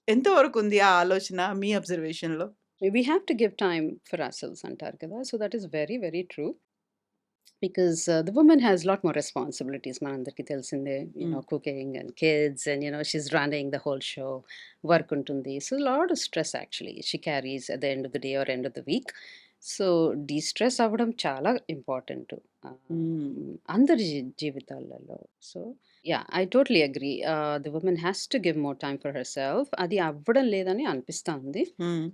ఎంతవరకుంది ఆ ఆలోచన మీ అబ్జర్వేషన్‌లో? We have to give time for ourselves అంటారు కదా! So that is very, very true. Because the woman has a lot more responsibilities, మనందరికీ తెలిసిందే. హ్మ్. Cooking and kids and, she's running the whole show. Work ఉంటుంది. So a lot of stress actually she carries at the end of the day or end of the week. So de-stress అవ్వడం చాలా important. హ్మ్. అందరి జీవితాలలో. So yeah, I totally agree. The woman has to give more time for herself. అది అవ్వడం లేదని అనిపిస్తుంది. హ్మ్.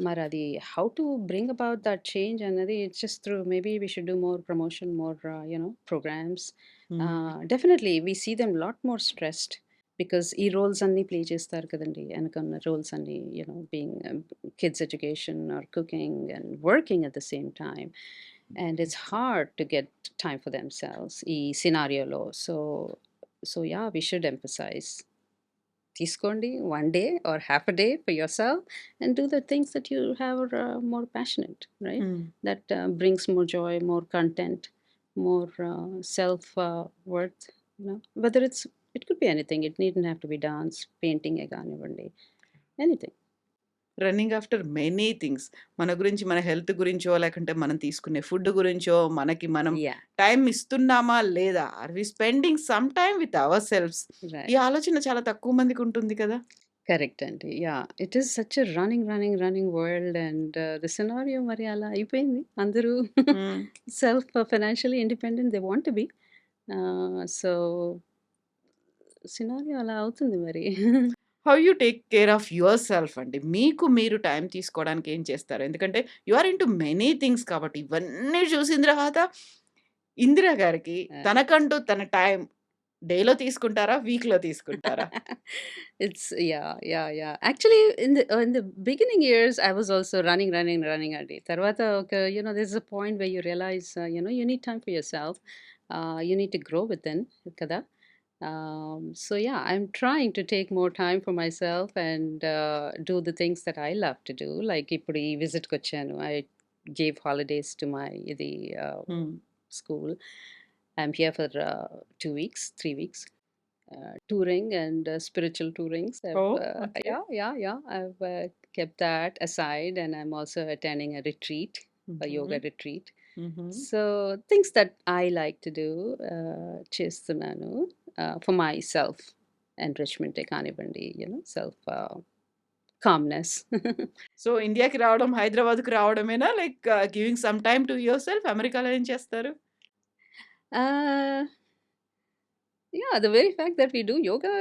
మరి అది how to bring about that change అన్నది it's just through maybe we should do more promotion, more programs. హ్మ్. Definitely we see them a lot more stressed because ఈ రోల్స్ అన్నీ ప్లే చేస్తారు కదండి వెనకన్న రోల్స్ అన్నీ being kids education or cooking and working at the same time, and it's hard to get time for themselves ఈ scenario. So yeah, we should emphasize తీసుకోండి one day or half a day for yourself and do the things that you have more passionate, right? హ్మ్. That brings more joy, more content, more self worth, whether it could be anything. It needn't have to be dance, painting ఏ కానివ్వండి, anything. Running after many things. మన గురించి, మన health గురించో, లేకంటే మనం తీసుకునే food గురించో, మనకి మనం Yeah, టైం ఇస్తున్నామా లేదా? Are we spending some time with ourselves? ఈ right. ఆలోచన చాలా తక్కువ మందికుంటుంది కదా! Correct అండి. Yeah, it is such a running world and the scenario మరి అలా అయిపోయింది. అందరూ hmm. Self financially independent they want to be. So scenario అలా అవుతుంది మరి. How you take care of yourself అండి? మీకు మీరు టైం తీసుకోవడానికి ఏం చేస్తారు? ఎందుకంటే you are into many things కాబట్టి ఇవన్నీ చూసిన తర్వాత ఇందిర గారికి Uh, తనకంటూ తన టైం డేలో తీసుకుంటారా? వీక్‌లో తీసుకుంటారా? it's yeah. Actually, in the beginning years, I was also running అండి. తర్వాత ఒక there's a point where you realize you need time for yourself. You need to grow within కదా. So yeah, I'm trying to take more time for myself and do the things that I love to do. Like ఇప్పుడు ఈ విజిట్‌కి వచ్చాను. I gave holidays to my ఇది హ్మ్. school. I'm here for 2 weeks, 3 weeks. Touring and spiritual tourings. Oh! Okay. Yeah. I've kept that aside, and I'm also attending a retreat, a హుహు. yoga retreat. హుహు. So things that I like to do, చేస్తున్నాను for myself enrichment కానివ్వండి, self calmness. So, ఇండియాకి రావడం, హైదరాబాద్‌కి రావడమేనా? Like giving some time to yourself? అమెరికాలో ఏం చేస్తారు? uh, Yeah, the very fact that we do yoga,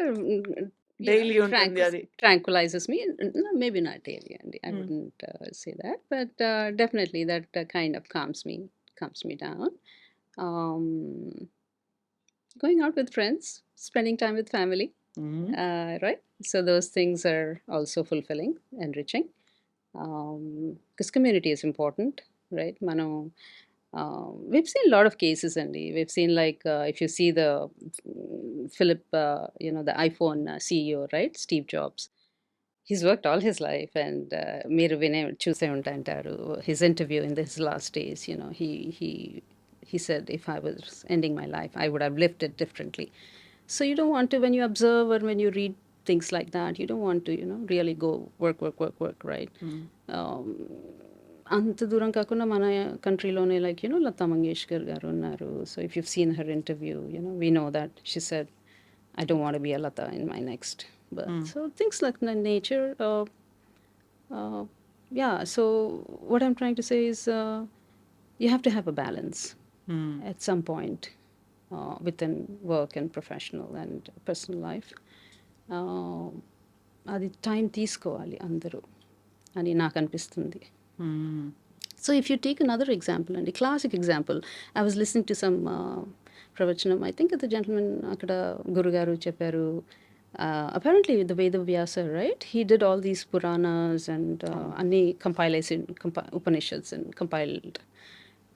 daily ఉంటుంది అది. tranquilizes me. No, maybe not daily, and I హ్మ్. wouldn't say that, but definitely that kind of calms me down. Um, Going out with friends, spending time with family, హ్మ్. right? So those things are also fulfilling, enriching. Because community is important, right? We've seen a lot of cases, and we've seen like if you see the Philip, the iPhone CEO, right? Steve Jobs. He's worked all his life, and మీరు వినే చూసే ఉంటారు. His interview in his last days, he said, if I was ending my life, I would have lived it differently. So you don't want to, when you observe or when you read things like that, you don't want to, really go work, right? హ్మ్. అంత దూరం కాకుండా మన కంట్రీలోనే like Lata Mangeshkar గారు ఉన్నారు. So if you've seen her interview, we know that she said, I don't want to be a Lata in my next birth. హ్మ్. So things like nature, uh, yeah. So what I'm trying to say is, you have to have a balance హ్మ్. at some point within work and professional and personal life. అది time తీసుకోవాలి అందరూ అని నాకు అనిపిస్తుంది. హ్మ్. So if you take another example, and a classic example, I was listening to some ప్రవచనం, I think the gentlemen అక్కడ గురుగారు చెప్పారు. Apparently, the Veda Vyasa, right? He did all these Puranas and Anni compilation, Upanishads and compiled.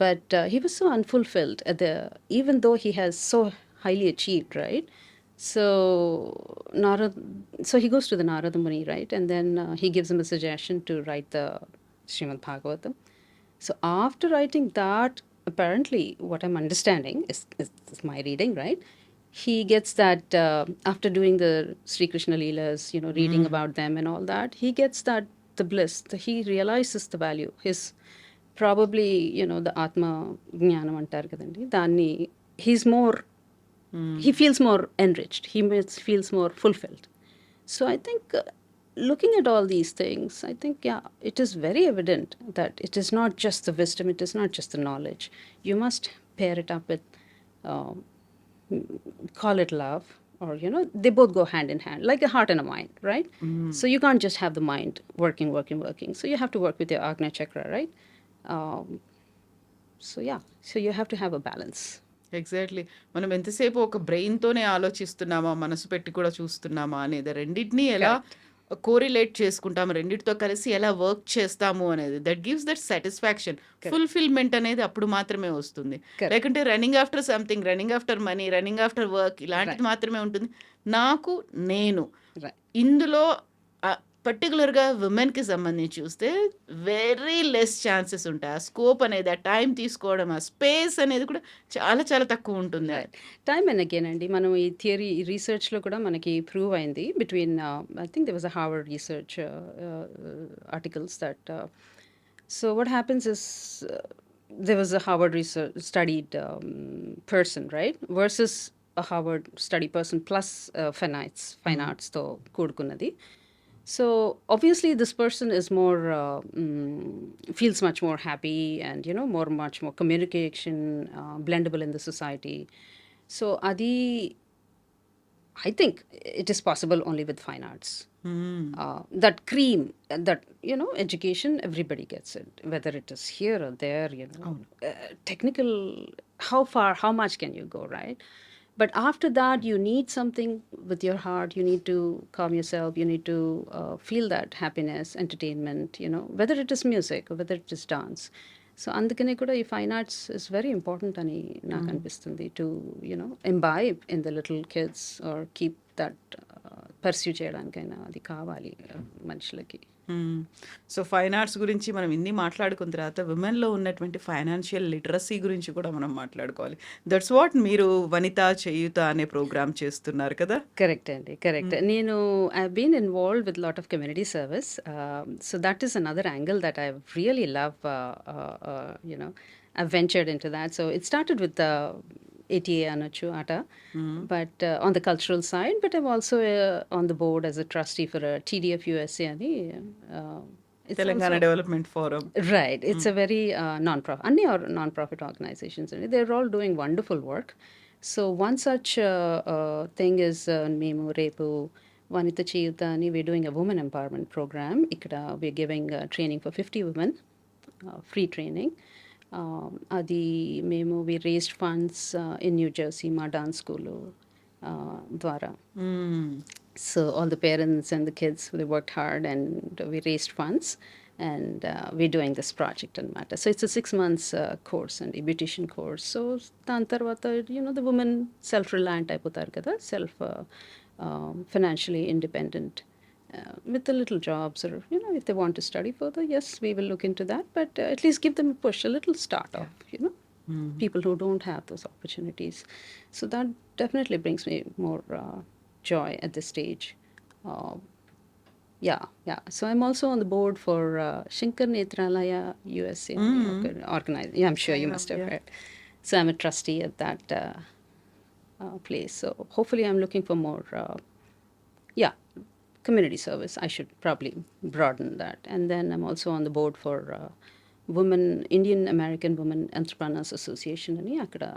But he was so unfulfilled at the, even though he has so highly achieved, right? So Narad, so he goes to the Narada Muni, right? And then he gives him a suggestion to write the Srimad Bhagavatam. So after writing that, apparently, what I'm understanding is my reading, right? He gets that after doing the Sri Krishna Leelas, reading about them and all that, he gets that the bliss. He realizes the value. His probably, the Atma Jnanam antar kadandi. Danni, he's more, he feels more enriched. He feels more fulfilled. So I think looking at all these things, I think, yeah, it is very evident that it is not just the wisdom, it is not just the knowledge. You must pair it up with, um, call it love, or, they both go hand in hand, like a heart and a mind, right? So you can't just have the mind working. So you have to work with your Agnya Chakra, right? Um, so, yeah, so you have to have a balance. Exactly. మనం ఎంతసేపు ఒక బ్రెయిన్తోనే ఆలోచిస్తున్నామా, మనసు పెట్టి కూడా చూస్తున్నామా అనేది, రెండింటినీ ఎలా correlate చేసుకుంటాము, రెండింటితో కలిసి ఎలా వర్క్ చేస్తాము అనేది, that gives that satisfaction, fulfilment అనేది అప్పుడు మాత్రమే వస్తుంది. లేకుంటే running after something, running after money, running after work, ఇలాంటిది మాత్రమే ఉంటుంది. నాకు నేను ఇందులో పర్టికులర్గా ఉమెన్కి సంబంధించి చూస్తే వెరీ లెస్ ఛాన్సెస్ ఉంటాయి. ఆ స్కోప్ అనేది, ఆ టైం తీసుకోవడం, ఆ స్పేస్ అనేది కూడా చాలా చాలా తక్కువ ఉంటుంది. టైమ్ అండ్ అగైన్ అండి, మనం ఈ థియరీ రీసెర్చ్లో కూడా మనకి ప్రూవ్ అయింది. Between I think they was a Harvard research articles that so what happens is there was a Harvard research studied person, right, versus a Harvard study person plus fine arts తో కూడుకున్నది. So obviously this person is more feels much more happy and much more communication blendable in the society. So adi, I think it is possible only with fine arts. That cream, that education, everybody gets it, whether it is here or there. Technical, how much can you go, right? But after that, you need something with your heart. You need to calm yourself. You need to feel that happiness, entertainment, whether it is music or whether it is dance. So andukane kuda ee fine arts is very important ani naaku anipistundi, to imbibe in the little kids or keep that pursue చేయడానికైనా అది కావాలి మనుషులకి. So fine arts గురించి మనం ఇన్ని మాట్లాడుకున్న తర్వాత విమెన్లో ఉన్నటువంటి ఫైనాన్షియల్ లిటరసీ గురించి కూడా మనం మాట్లాడుకోవాలి. దట్స్ వాట్ మీరు వనిత చేయుత అనే ప్రోగ్రామ్ చేస్తున్నారు కదా? కరెక్ట్ అండి, కరెక్ట్. నేను I been involved with lot of community service. So that is another angle that I really love. I ventured into that. So it started with the ATA Anachu Ata, but on the cultural side, but I'm also on the board as a trustee for a TDF USA. Telangana Development Forum. Right. It's a very non-profit, any or non-profit organizations. They're all doing wonderful work. So one such thing is Memu Repu Vanita Chiyuta ani, we're doing a women empowerment program. Ikkada we're giving training for 50 women, free training. అది మేము we raised funds in New Jersey, మా dance school ద్వారా. So all the parents and the kids, they worked hard and we raised funds and we're doing this project and matter. So it's a 6 months course and a beautician course. So దాని తర్వాత the women self-reliant అయిపోతారు కదా, financially independent. With the little jobs, or if they want to study further, yes, we will look into that, but at least give them a push, a little start off, people who don't have those opportunities. So that definitely brings me more joy at this stage. Yeah. So I'm also on the board for Shankar Netralaya USA organized. Yeah, I'm sure you must have heard. So I'm a trustee at that place. So hopefully I'm looking for more community service. I should probably broaden that. And then I'm also on the board for Indian American Women Entrepreneurs Association ani akkada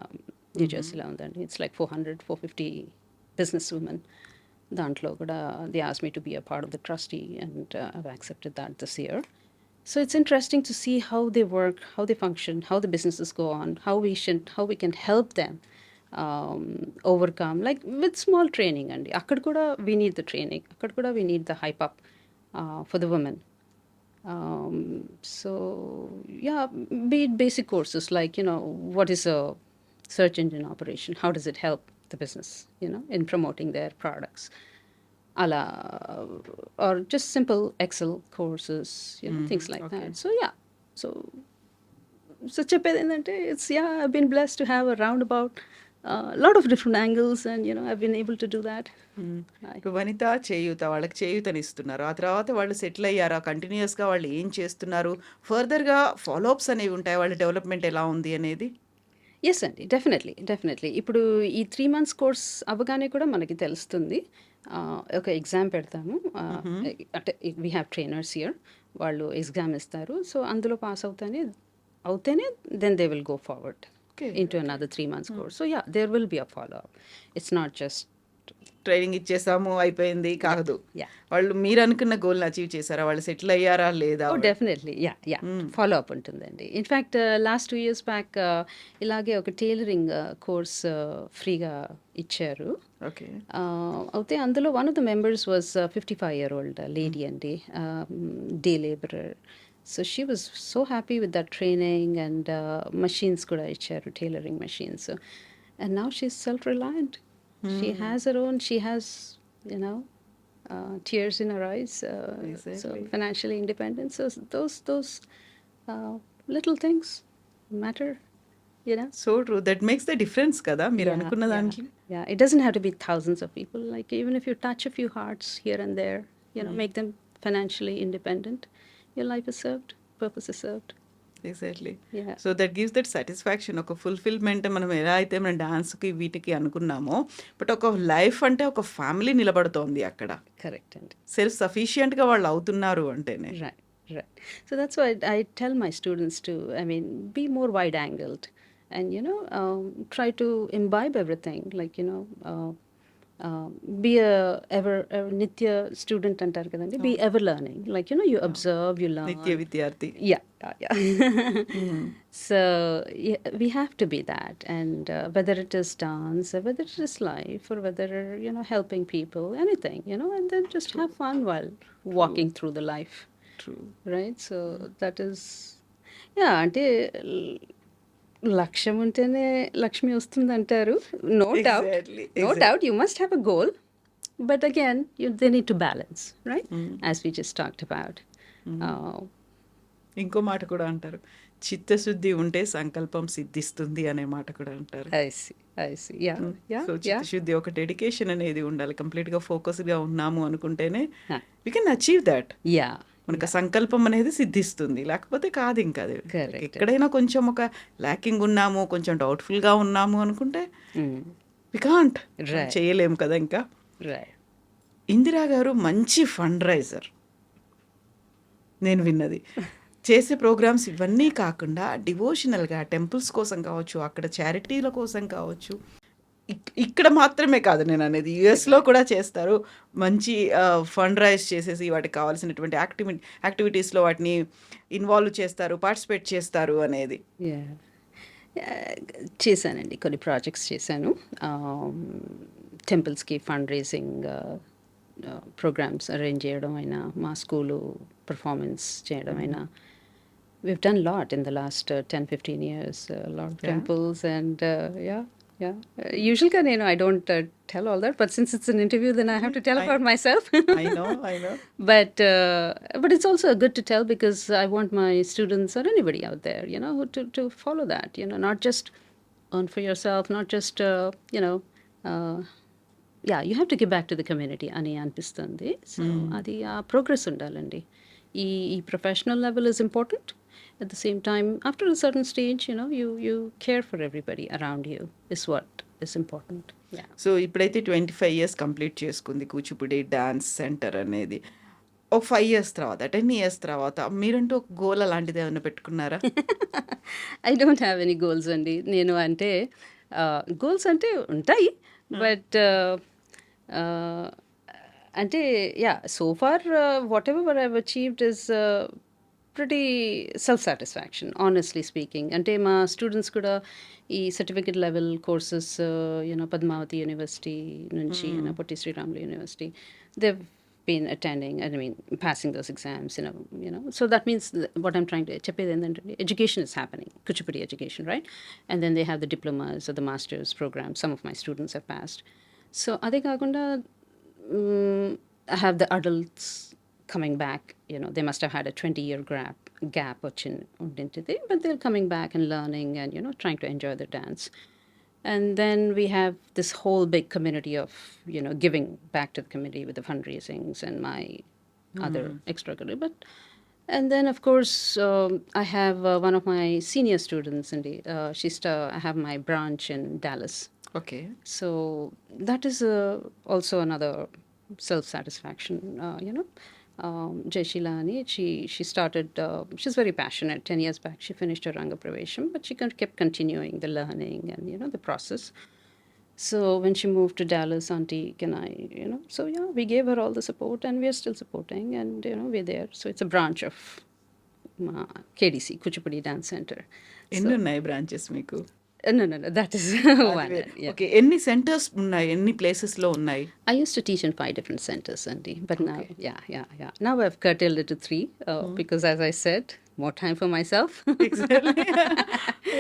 New Jersey lo undandi. It's like 450 business women. Dantlo kuda they asked me to be a part of the trustee, and I've accepted that this year. So it's interesting to see how they work, how they function, how the businesses go on, how we can help them overcome, like with small training. And akkad kuda we need the training, akkad kuda we need the hype up for the women. So yeah, be it basic courses like, you know, what is a search engine operation, how does it help the business, you know, in promoting their products, ala, or just simple Excel courses, you know, things like okay. that. So yeah, so చెప్పేది ఏంటంటే it's yeah I been blessed to have a round about lot of different angles and you know I been able to do that. ఇప్పుడు వనిత చేయూత వాళ్ళకి చేయూతనిస్తున్నారు. ఆ తర్వాత వాళ్ళు settle అయ్యారా? కంటిన్యూయస్గా వాళ్ళు ఏం చేస్తున్నారు? ఫర్దర్గా ఫాలోఅప్స్ అనేవి ఉంటాయి, వాళ్ళ డెవలప్మెంట్ ఎలా ఉంది అనేది. ఎస్ అండి, డెఫినెట్లీ ఇప్పుడు ఈ 3 months కోర్స్ అవ్వగానే కూడా మనకి తెలుస్తుంది. ఒక ఎగ్జామ్ పెడతాము, అంటే వీ హ్యావ్ ట్రైనర్స్ హియర్, వాళ్ళు ఎగ్జామ్ ఇస్తారు. సో అందులో పాస్ అవుతేనే then they will go forward into another 3 months course. So yeah, there will be a follow-up. It's not just training ఇచ్చేసాము అయిపోయింది కాదు. yeah. వాళ్ళు మీరు అనుకున్న గోల్ని అచీవ్ చేశారా? వాళ్ళు సెటిల్ అయ్యారా లేదా? Oh, definitely. Yeah. Follow up ఉంటుందండి. ఇన్ఫ్యాక్ట్ లాస్ట్ 2 years బ్యాక్ ఇలాగే ఒక టైలరింగ్ కోర్స్ ఫ్రీగా ఇచ్చారు. ఓకే. అయితే అందులో one of the members was 55-year-old lady అండి, day labourer. So she was so happy with that training, and machines kuda icharu, tailoring machines. So, and now she's self-reliant. She has her own, she has, you know, tears in her eyes. So financially independent. So those little things matter, you know. So true, that makes the difference కదా మీరు అనుకున్న దానికి. Yeah, it doesn't have to be thousands of people. Like even if you touch a few hearts here and there, you know, make them financially independent, your life is served, purpose is served. Exactly. Yeah. So that gives that satisfaction, ఒక fulfilment. మనం ఎలా అయితే మనం డాన్స్కి వీటికి అనుకున్నామో, but ఒక life అంటే ఒక ఫ్యామిలీ నిలబడుతోంది అక్కడ. Correct. And సెల్ఫ్ సఫిషియెంట్గా వాళ్ళు అవుతున్నారు అంటేనే. right. So that's why I tell my students to, I mean, be more wide angled, and you know, try to imbibe everything, like, you know, be a ever nitya student antar kadandi, be ever learning, like, you know, you observe, you learn. నిత్య విద్యార్థి. Yeah. So yeah, we have to be that, and whether it is dance, or whether it is life, or whether, you know, helping people, anything, you know, and then just have fun while walking through the life. True. Right? So that is, yeah, అంటే లక్ష్యం ఉంటేనే లక్ష్మి వస్తుంది అంటారు. No doubt you must have a goal, but again they need to balance, right, as we just talked about. ఇంకో మాట కూడా అంటారు, చిత్తశుద్ధి ఉంటే సంకల్పం సిద్ధిస్తుంది అనే మాట కూడా అంటారు. I see. Yeah. సో చిత్తశుద్ధి, ఒక డెడికేషన్ అనేది ఉండాలి. కంప్లీట్గా ఫోకస్గా ఉన్నాము అనుకుంటేనే we can achieve that. Yeah. మనకు సంకల్పం అనేది సిద్ధిస్తుంది, లేకపోతే కాదు. ఇంకా అది ఎక్కడైనా కొంచెం ఒక ల్యాకింగ్ ఉన్నాము, కొంచెం డౌట్ఫుల్గా ఉన్నాము అనుకుంటే వి కాంట్, చేయలేము కదా. ఇంకా ఇందిరా గారు మంచి ఫండ్ రైజర్ నేను విన్నది. చేసే ప్రోగ్రామ్స్ ఇవన్నీ కాకుండా డివోషనల్గా టెంపుల్స్ కోసం కావచ్చు, అక్కడ చారిటీల కోసం కావచ్చు, ఇక్కడ మాత్రమే కాదు నేను అనేది, యుఎస్లో కూడా చేస్తారు. మంచి ఫండ్ రైజ్ చేసేసి వాటికి కావాల్సినటువంటి యాక్టివిటీస్లో వాటిని ఇన్వాల్వ్ చేస్తారు, పార్టిసిపేట్ చేస్తారు అనేది. చేశానండి, కొన్ని ప్రాజెక్ట్స్ చేశాను. టెంపుల్స్కి ఫండ్ రైజింగ్ ప్రోగ్రామ్స్ అరేంజ్ చేయడం అయినా, మా స్కూలు పర్ఫార్మెన్స్ చేయడం అయినా. We've done a lot in the last 10-15 years, a lot of temples, and yeah. Usually, I don't tell all that, but since it's an interview, then I have to tell about myself. I know. But it's also good to tell, because I want my students or anybody out there, you know, to follow that, you know, not just earn for yourself, not just, you know, you have to give back to the community ani anpistundi. So adi progress undalandi. ఈ professional level is important. At the same time, after a certain stage, you know, you care for everybody around you is what is important. Yeah. So ఇప్పుడైతే 25 years complete చేసుకుంది Kuchipudi dance centre అనేది. ఒక 5 years తర్వాత, 10 years తర్వాత మీరంటూ ఒక goal అలాంటిది ఏమైనా పెట్టుకున్నారా? I don't have any goals అండి. నేను అంటే గోల్స్ అంటే ఉంటాయి, బట్ అంటే so far whatever I've achieved is pretty self-satisfaction, honestly speaking. Ante ma students kuda ee certificate level courses, Padmavati University nunchi, Potti Sreeramlu University, they've been attending, I mean, passing those exams, So that means what I'm trying to cheppedi endante education is happening, Kuchipudi education, right? And then they have the diplomas or the master's program. Some of my students have passed. So ade kaakunda I have the adults coming back. They must have had a 20-year gap undintidi, but they're coming back and learning and trying to enjoy the dance. And then we have this whole big community of giving back to the community with the fundraisings and my other extracurricular. But and then of course I have one of my senior students, indeed. I have my branch in Dallas. Okay. So that is also another self-satisfaction. Jaishila Ani, she started, she's very passionate. 10 years back, she finished her Ranga Pravesham, but she kept continuing the learning and, the process. So when she moved to Dallas, Auntie and I, so yeah, we gave her all the support and we are still supporting and, we're there. So it's a branch of KDC, Kuchipudi Dance Center. ఎన్ని ఉన్నాయి branches మీకు? No, that is one. Yeah. Okay. ఎన్ని centres ఉన్నాయి? ఎన్ని ప్లేసెస్లో ఉన్నాయి? I used to teach in 5 different centers, Andy, but now, yeah. Now I've curtailed it to 3 because, as I said, more time for myself. Exactly.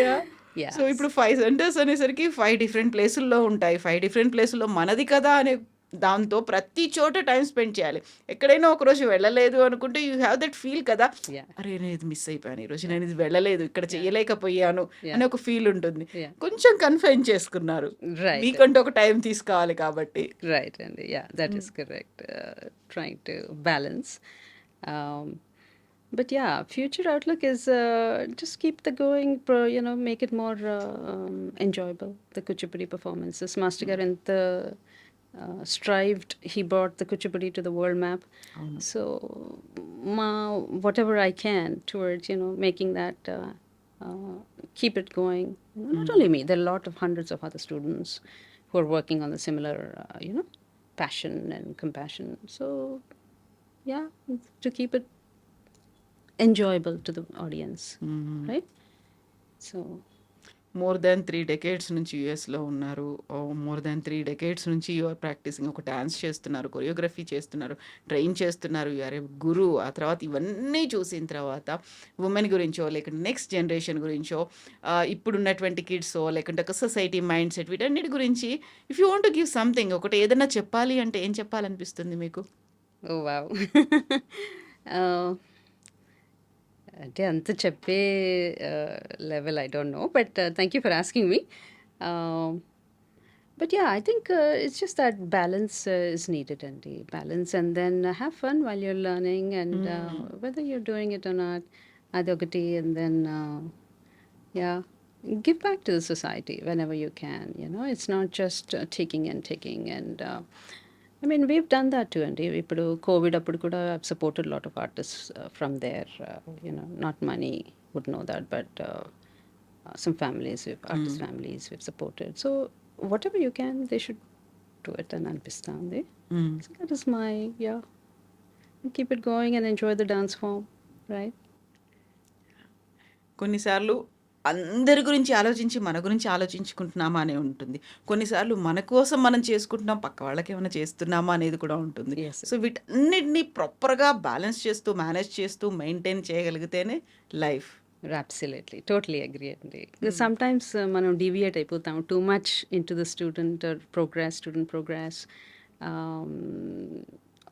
Yeah. So ఇప్పుడు 5 centres అనేసరికి 5 different ప్లేసుల్లో ఉంటాయి. 5 different ప్లేసుల్లో మనది కదా అనే దాంతో ప్రతి చోట టైం స్పెండ్ చేయాలి. ఎక్కడైనా ఒకరోజు వెళ్ళలేదు అనుకుంటే యూ హ్యావ్ దట్ ఫీల్ కదా, Yeah. అరే నేను ఇది మిస్ అయిపోయాను, ఈరోజు నేను ఇది వెళ్ళలేదు, ఇక్కడ చేయలేకపోయాను అనే ఒక ఫీల్ ఉంటుంది. Yeah. కొంచెం కన్ఫైన్ చేసుకున్నారు, Right. మీకంటూ ఒక టైం తీసుకోవాలి కాబట్టి. Right, Andy. Yeah, that is correct. Trying to balance. Um, but yeah, future outlook is just keep the going, make it more enjoyable. The Kuchipudi performances. Master Garanta strived, he brought the Kuchipudi to the world map. So whatever I can towards, making that, keep it going. Not only me, there are a lot of hundreds of other students who are working on the similar, passion and compassion. So, yeah, to keep it enjoyable to the audience, right? So, more than 3 decades నుంచి యూఎస్లో ఉన్నారు. More than 3 decades నుంచి you are practising. ఒక dance చేస్తున్నారు, choreography చేస్తున్నారు, train చేస్తున్నారు, you are ఏ గురు. ఆ తర్వాత ఇవన్నీ చూసిన తర్వాత ఉమెన్ గురించో లేకుంటే నెక్స్ట్ జనరేషన్ గురించో, ఇప్పుడున్నటువంటి కిడ్సో లేకుంటే ఒక సొసైటీ మైండ్ సెట్, వీటన్నిటి గురించి if you want to give something, ఒకటి ఏదైనా చెప్పాలి అంటే ఏం చెప్పాలనిపిస్తుంది మీకు? oh wow. అంటే అంత చెప్పే level I don't know, but thank you for asking me. But yeah, I think it's just that balance is needed, and balance, and then have fun while you're learning, and whether you're doing it or not, adogati, and then yeah, give back to the society whenever you can. It's not just taking, and I mean, we've done that too, and ఇప్పుడు COVID అప్పుడు కూడా I've supported a lot of artists from there. Not many would know that, but some families, artist families, we've supported. So whatever you can, they should do it and అనిపిస్తుంది. So that is my, keep it going and enjoy the dance form, right? కొన్నిసార్లు అందరి గురించి ఆలోచించి మన గురించి ఆలోచించుకుంటున్నామా అనే ఉంటుంది. కొన్నిసార్లు మన కోసం మనం చేసుకుంటున్నాం, పక్క వాళ్ళకి ఏమైనా చేస్తున్నామా అనేది కూడా ఉంటుంది. Yes. సో వీటన్నిటిని ప్రాపర్గా బ్యాలెన్స్ చేస్తూ మేనేజ్ చేస్తూ మెయింటైన్ చేయగలిగితేనే life. Absolutely, totally agree, Andy. Because sometimes మనం deviate అయిపోతాం too much into the student progress,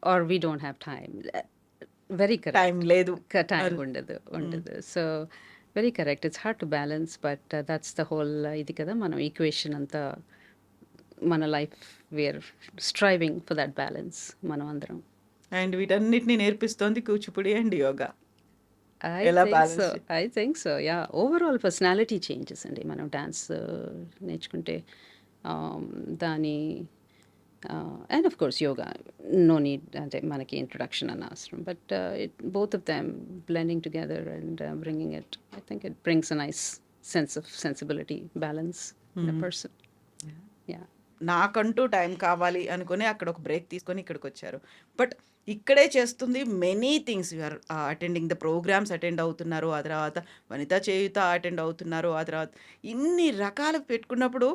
or we don't have time. Very correct. Time లేదు. Time ఉండదు. So very correct. It's hard to balance, but that's the whole ఇది కదా, మనం equation అంతా మన life, we're striving for that balance మనం అందరం. And వీటన్నిటిని నేర్పిస్తోంది Kuchipudi and yoga. I think so. Yeah, overall personality changes అండి మనం డాన్స్ నేర్చుకుంటే. దాని and of course yoga, no need అంటే మనకి ఇంట్రొడక్షన్ అన్న అవసరం, but both of them blending together and bringing it, I think it brings a nice sense of sensibility, balance in a person. Yeah. నాకంటూ time కావాలి అనుకుని అక్కడ ఒక break తీసుకొని ఇక్కడికి వచ్చారు. బట్ ఇక్కడే చేస్తుంది many things. You are attending the programs attend అవుతున్నారు. ఆ తర్వాత వనితా చేయుత అటెండ్ అవుతున్నారు. ఆ తర్వాత ఇన్ని రకాలు పెట్టుకున్నప్పుడు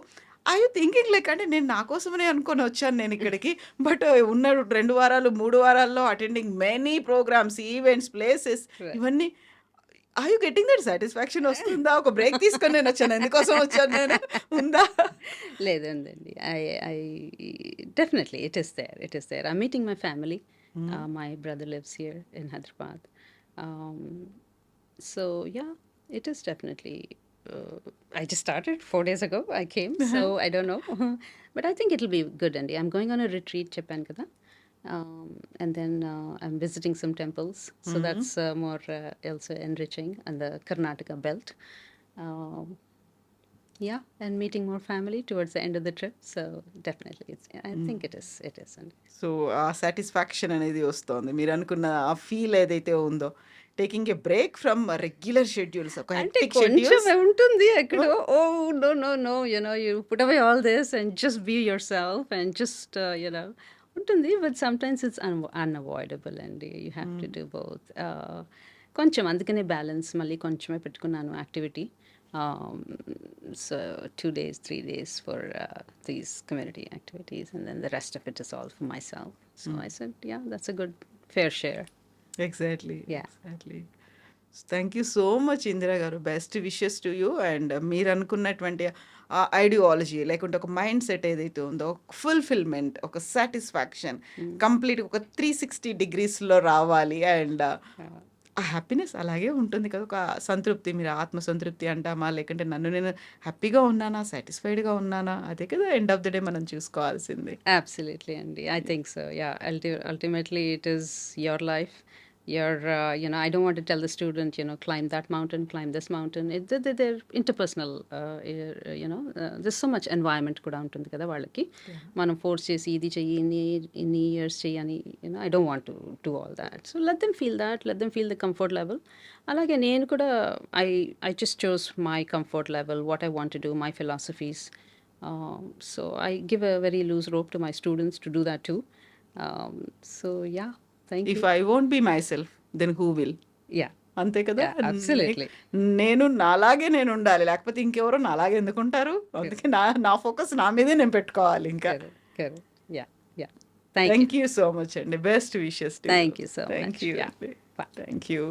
ఐ యూ థింకింగ్ లైక్ అంటే నేను నా కోసమనే అనుకోని వచ్చాను నేను ఇక్కడికి. బట్ ఉన్న 2 వారాలు, 3 వారాల్లో attending many programs, events, places Right. ఇవన్నీ are you getting that satisfaction వస్తుందా? ఒక బ్రేక్ తీసుకొని నేను వచ్చాను. ఎందుకోసం వచ్చాను నేను? ఉందా? లేదండి. I definitely it is there. I'm meeting my family. My brother lives here in Hyderabad. Um, so yeah, it is definitely. I just started 4 days ago. I came, so I don't know, but I think it'll be good. Andy, I'm going on a retreat, Japan, kada. And then I'm visiting some temples, so that's more also enriching, and the Karnataka belt. Um, yeah, and meeting more family towards the end of the trip. So definitely, I think it is. And సో ఆ satisfaction అనేది వస్తుంది. మీరు అనుకున్న ఆ feel ఏదైతే ఉందో taking a break from regular schedules, ఒక అంటే హెక్టిక్ కొంచెం షెడ్యూల్స్. ఉంటుంది ఎక్కడో, oh no you put away all this and just be yourself and just ఉంటుంది, బట్ సమ్టైమ్స్ ఇట్స్ అన్అవాయిడబుల్ అండి. You have to do both. కొంచెం అందుకనే బ్యాలెన్స్ మళ్ళీ కొంచెమే పెట్టుకున్నాను activity. So 2 days, 3 days for these community activities, and then the rest of it is all for myself. So I said, yeah, that's a good fair share. Exactly. Yeah. Exactly. Thank you so much Indira garu. Best wishes to you. And మీరు అనుకున్నటువంటి ideology లేకుంటే ఒక mind set ఏదైతే ఉందో, fulfilment, ఒక satisfaction complete ఒక 360 డిగ్రీస్లో రావాలి. And ఆ హ్యాపీనెస్ అలాగే ఉంటుంది కదా, ఒక సంతృప్తి, మీరు ఆత్మ సంతృప్తి అంటామా, లేకుంటే నన్ను నేను హ్యాపీగా ఉన్నానా, సాటిస్ఫైడ్గా ఉన్నానా, అదే కదా ఎండ్ ఆఫ్ ద డే మనం చూసుకోవాల్సింది. Absolutely, Andy. I think so. Yeah. Ultimately, it is your life. I don't want to tell the student, climb that mountain, climb this mountain. They're interpersonal. There's so much environment కూడా ఉంటుంది కదా వాళ్ళకి. మనం force చేసి ఇది చెయ్యి, ఇన్ని years చెయ్యని, I don't want to do all that. So let them feel that. Let them feel the comfort level. అలాగే నేను కూడా I just chose my comfort level, what I want to do, my philosophies. So I give a very loose rope to my students to do that too. So yeah, thank you. If I won't be myself then who will? Yeah. అంతే కదా. Yeah, absolutely. నేను నాలాగే నేను ఉండాలి, లేకపోతే ఇంకెవరో నాలాగే ఎందుకుంటారు? అందుకే నా ఫోకస్ నా మీదే నేను పెట్టుకోవాలి. ఇంకా Correct. Yeah. Thank you. Thank you so much అండి. Best wishes. Thank you so thank much. You. Yeah. Bye. Thank you.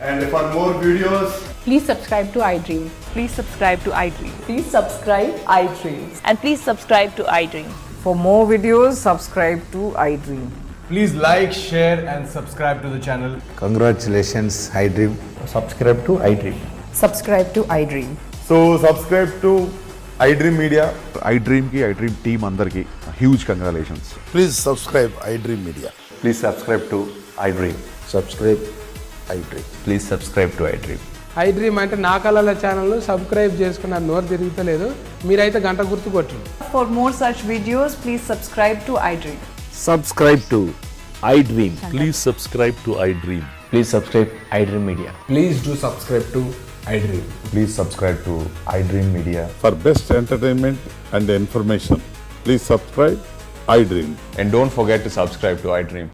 And for more videos, Please subscribe to iDream. Please subscribe to iDream. Please subscribe iDream. And please subscribe to iDream. For more videos, subscribe to iDream. please like, share and subscribe to the channel. Congratulations, iDream. Subscribe to iDream. Subscribe to iDream. So subscribe to iDream Media. iDream ki iDream team అందరికి huge congratulations. Please subscribe iDream Media. Please subscribe to iDream. Subscribe iDream. Please subscribe to iDream. iDream అంటే నా కళల ఛానల్ను subscribe చేసుకున్న నోరు తిరుగుతలేదు, మీరైతే గంట గుర్తు కొట్టండి. For more such videos, please subscribe to iDream. Subscribe to iDream. Please subscribe to iDream. Please subscribe iDream Media. Please do subscribe to iDream. Please subscribe to iDream Media. For best entertainment and information, please subscribe iDream. And don't forget to subscribe to iDream.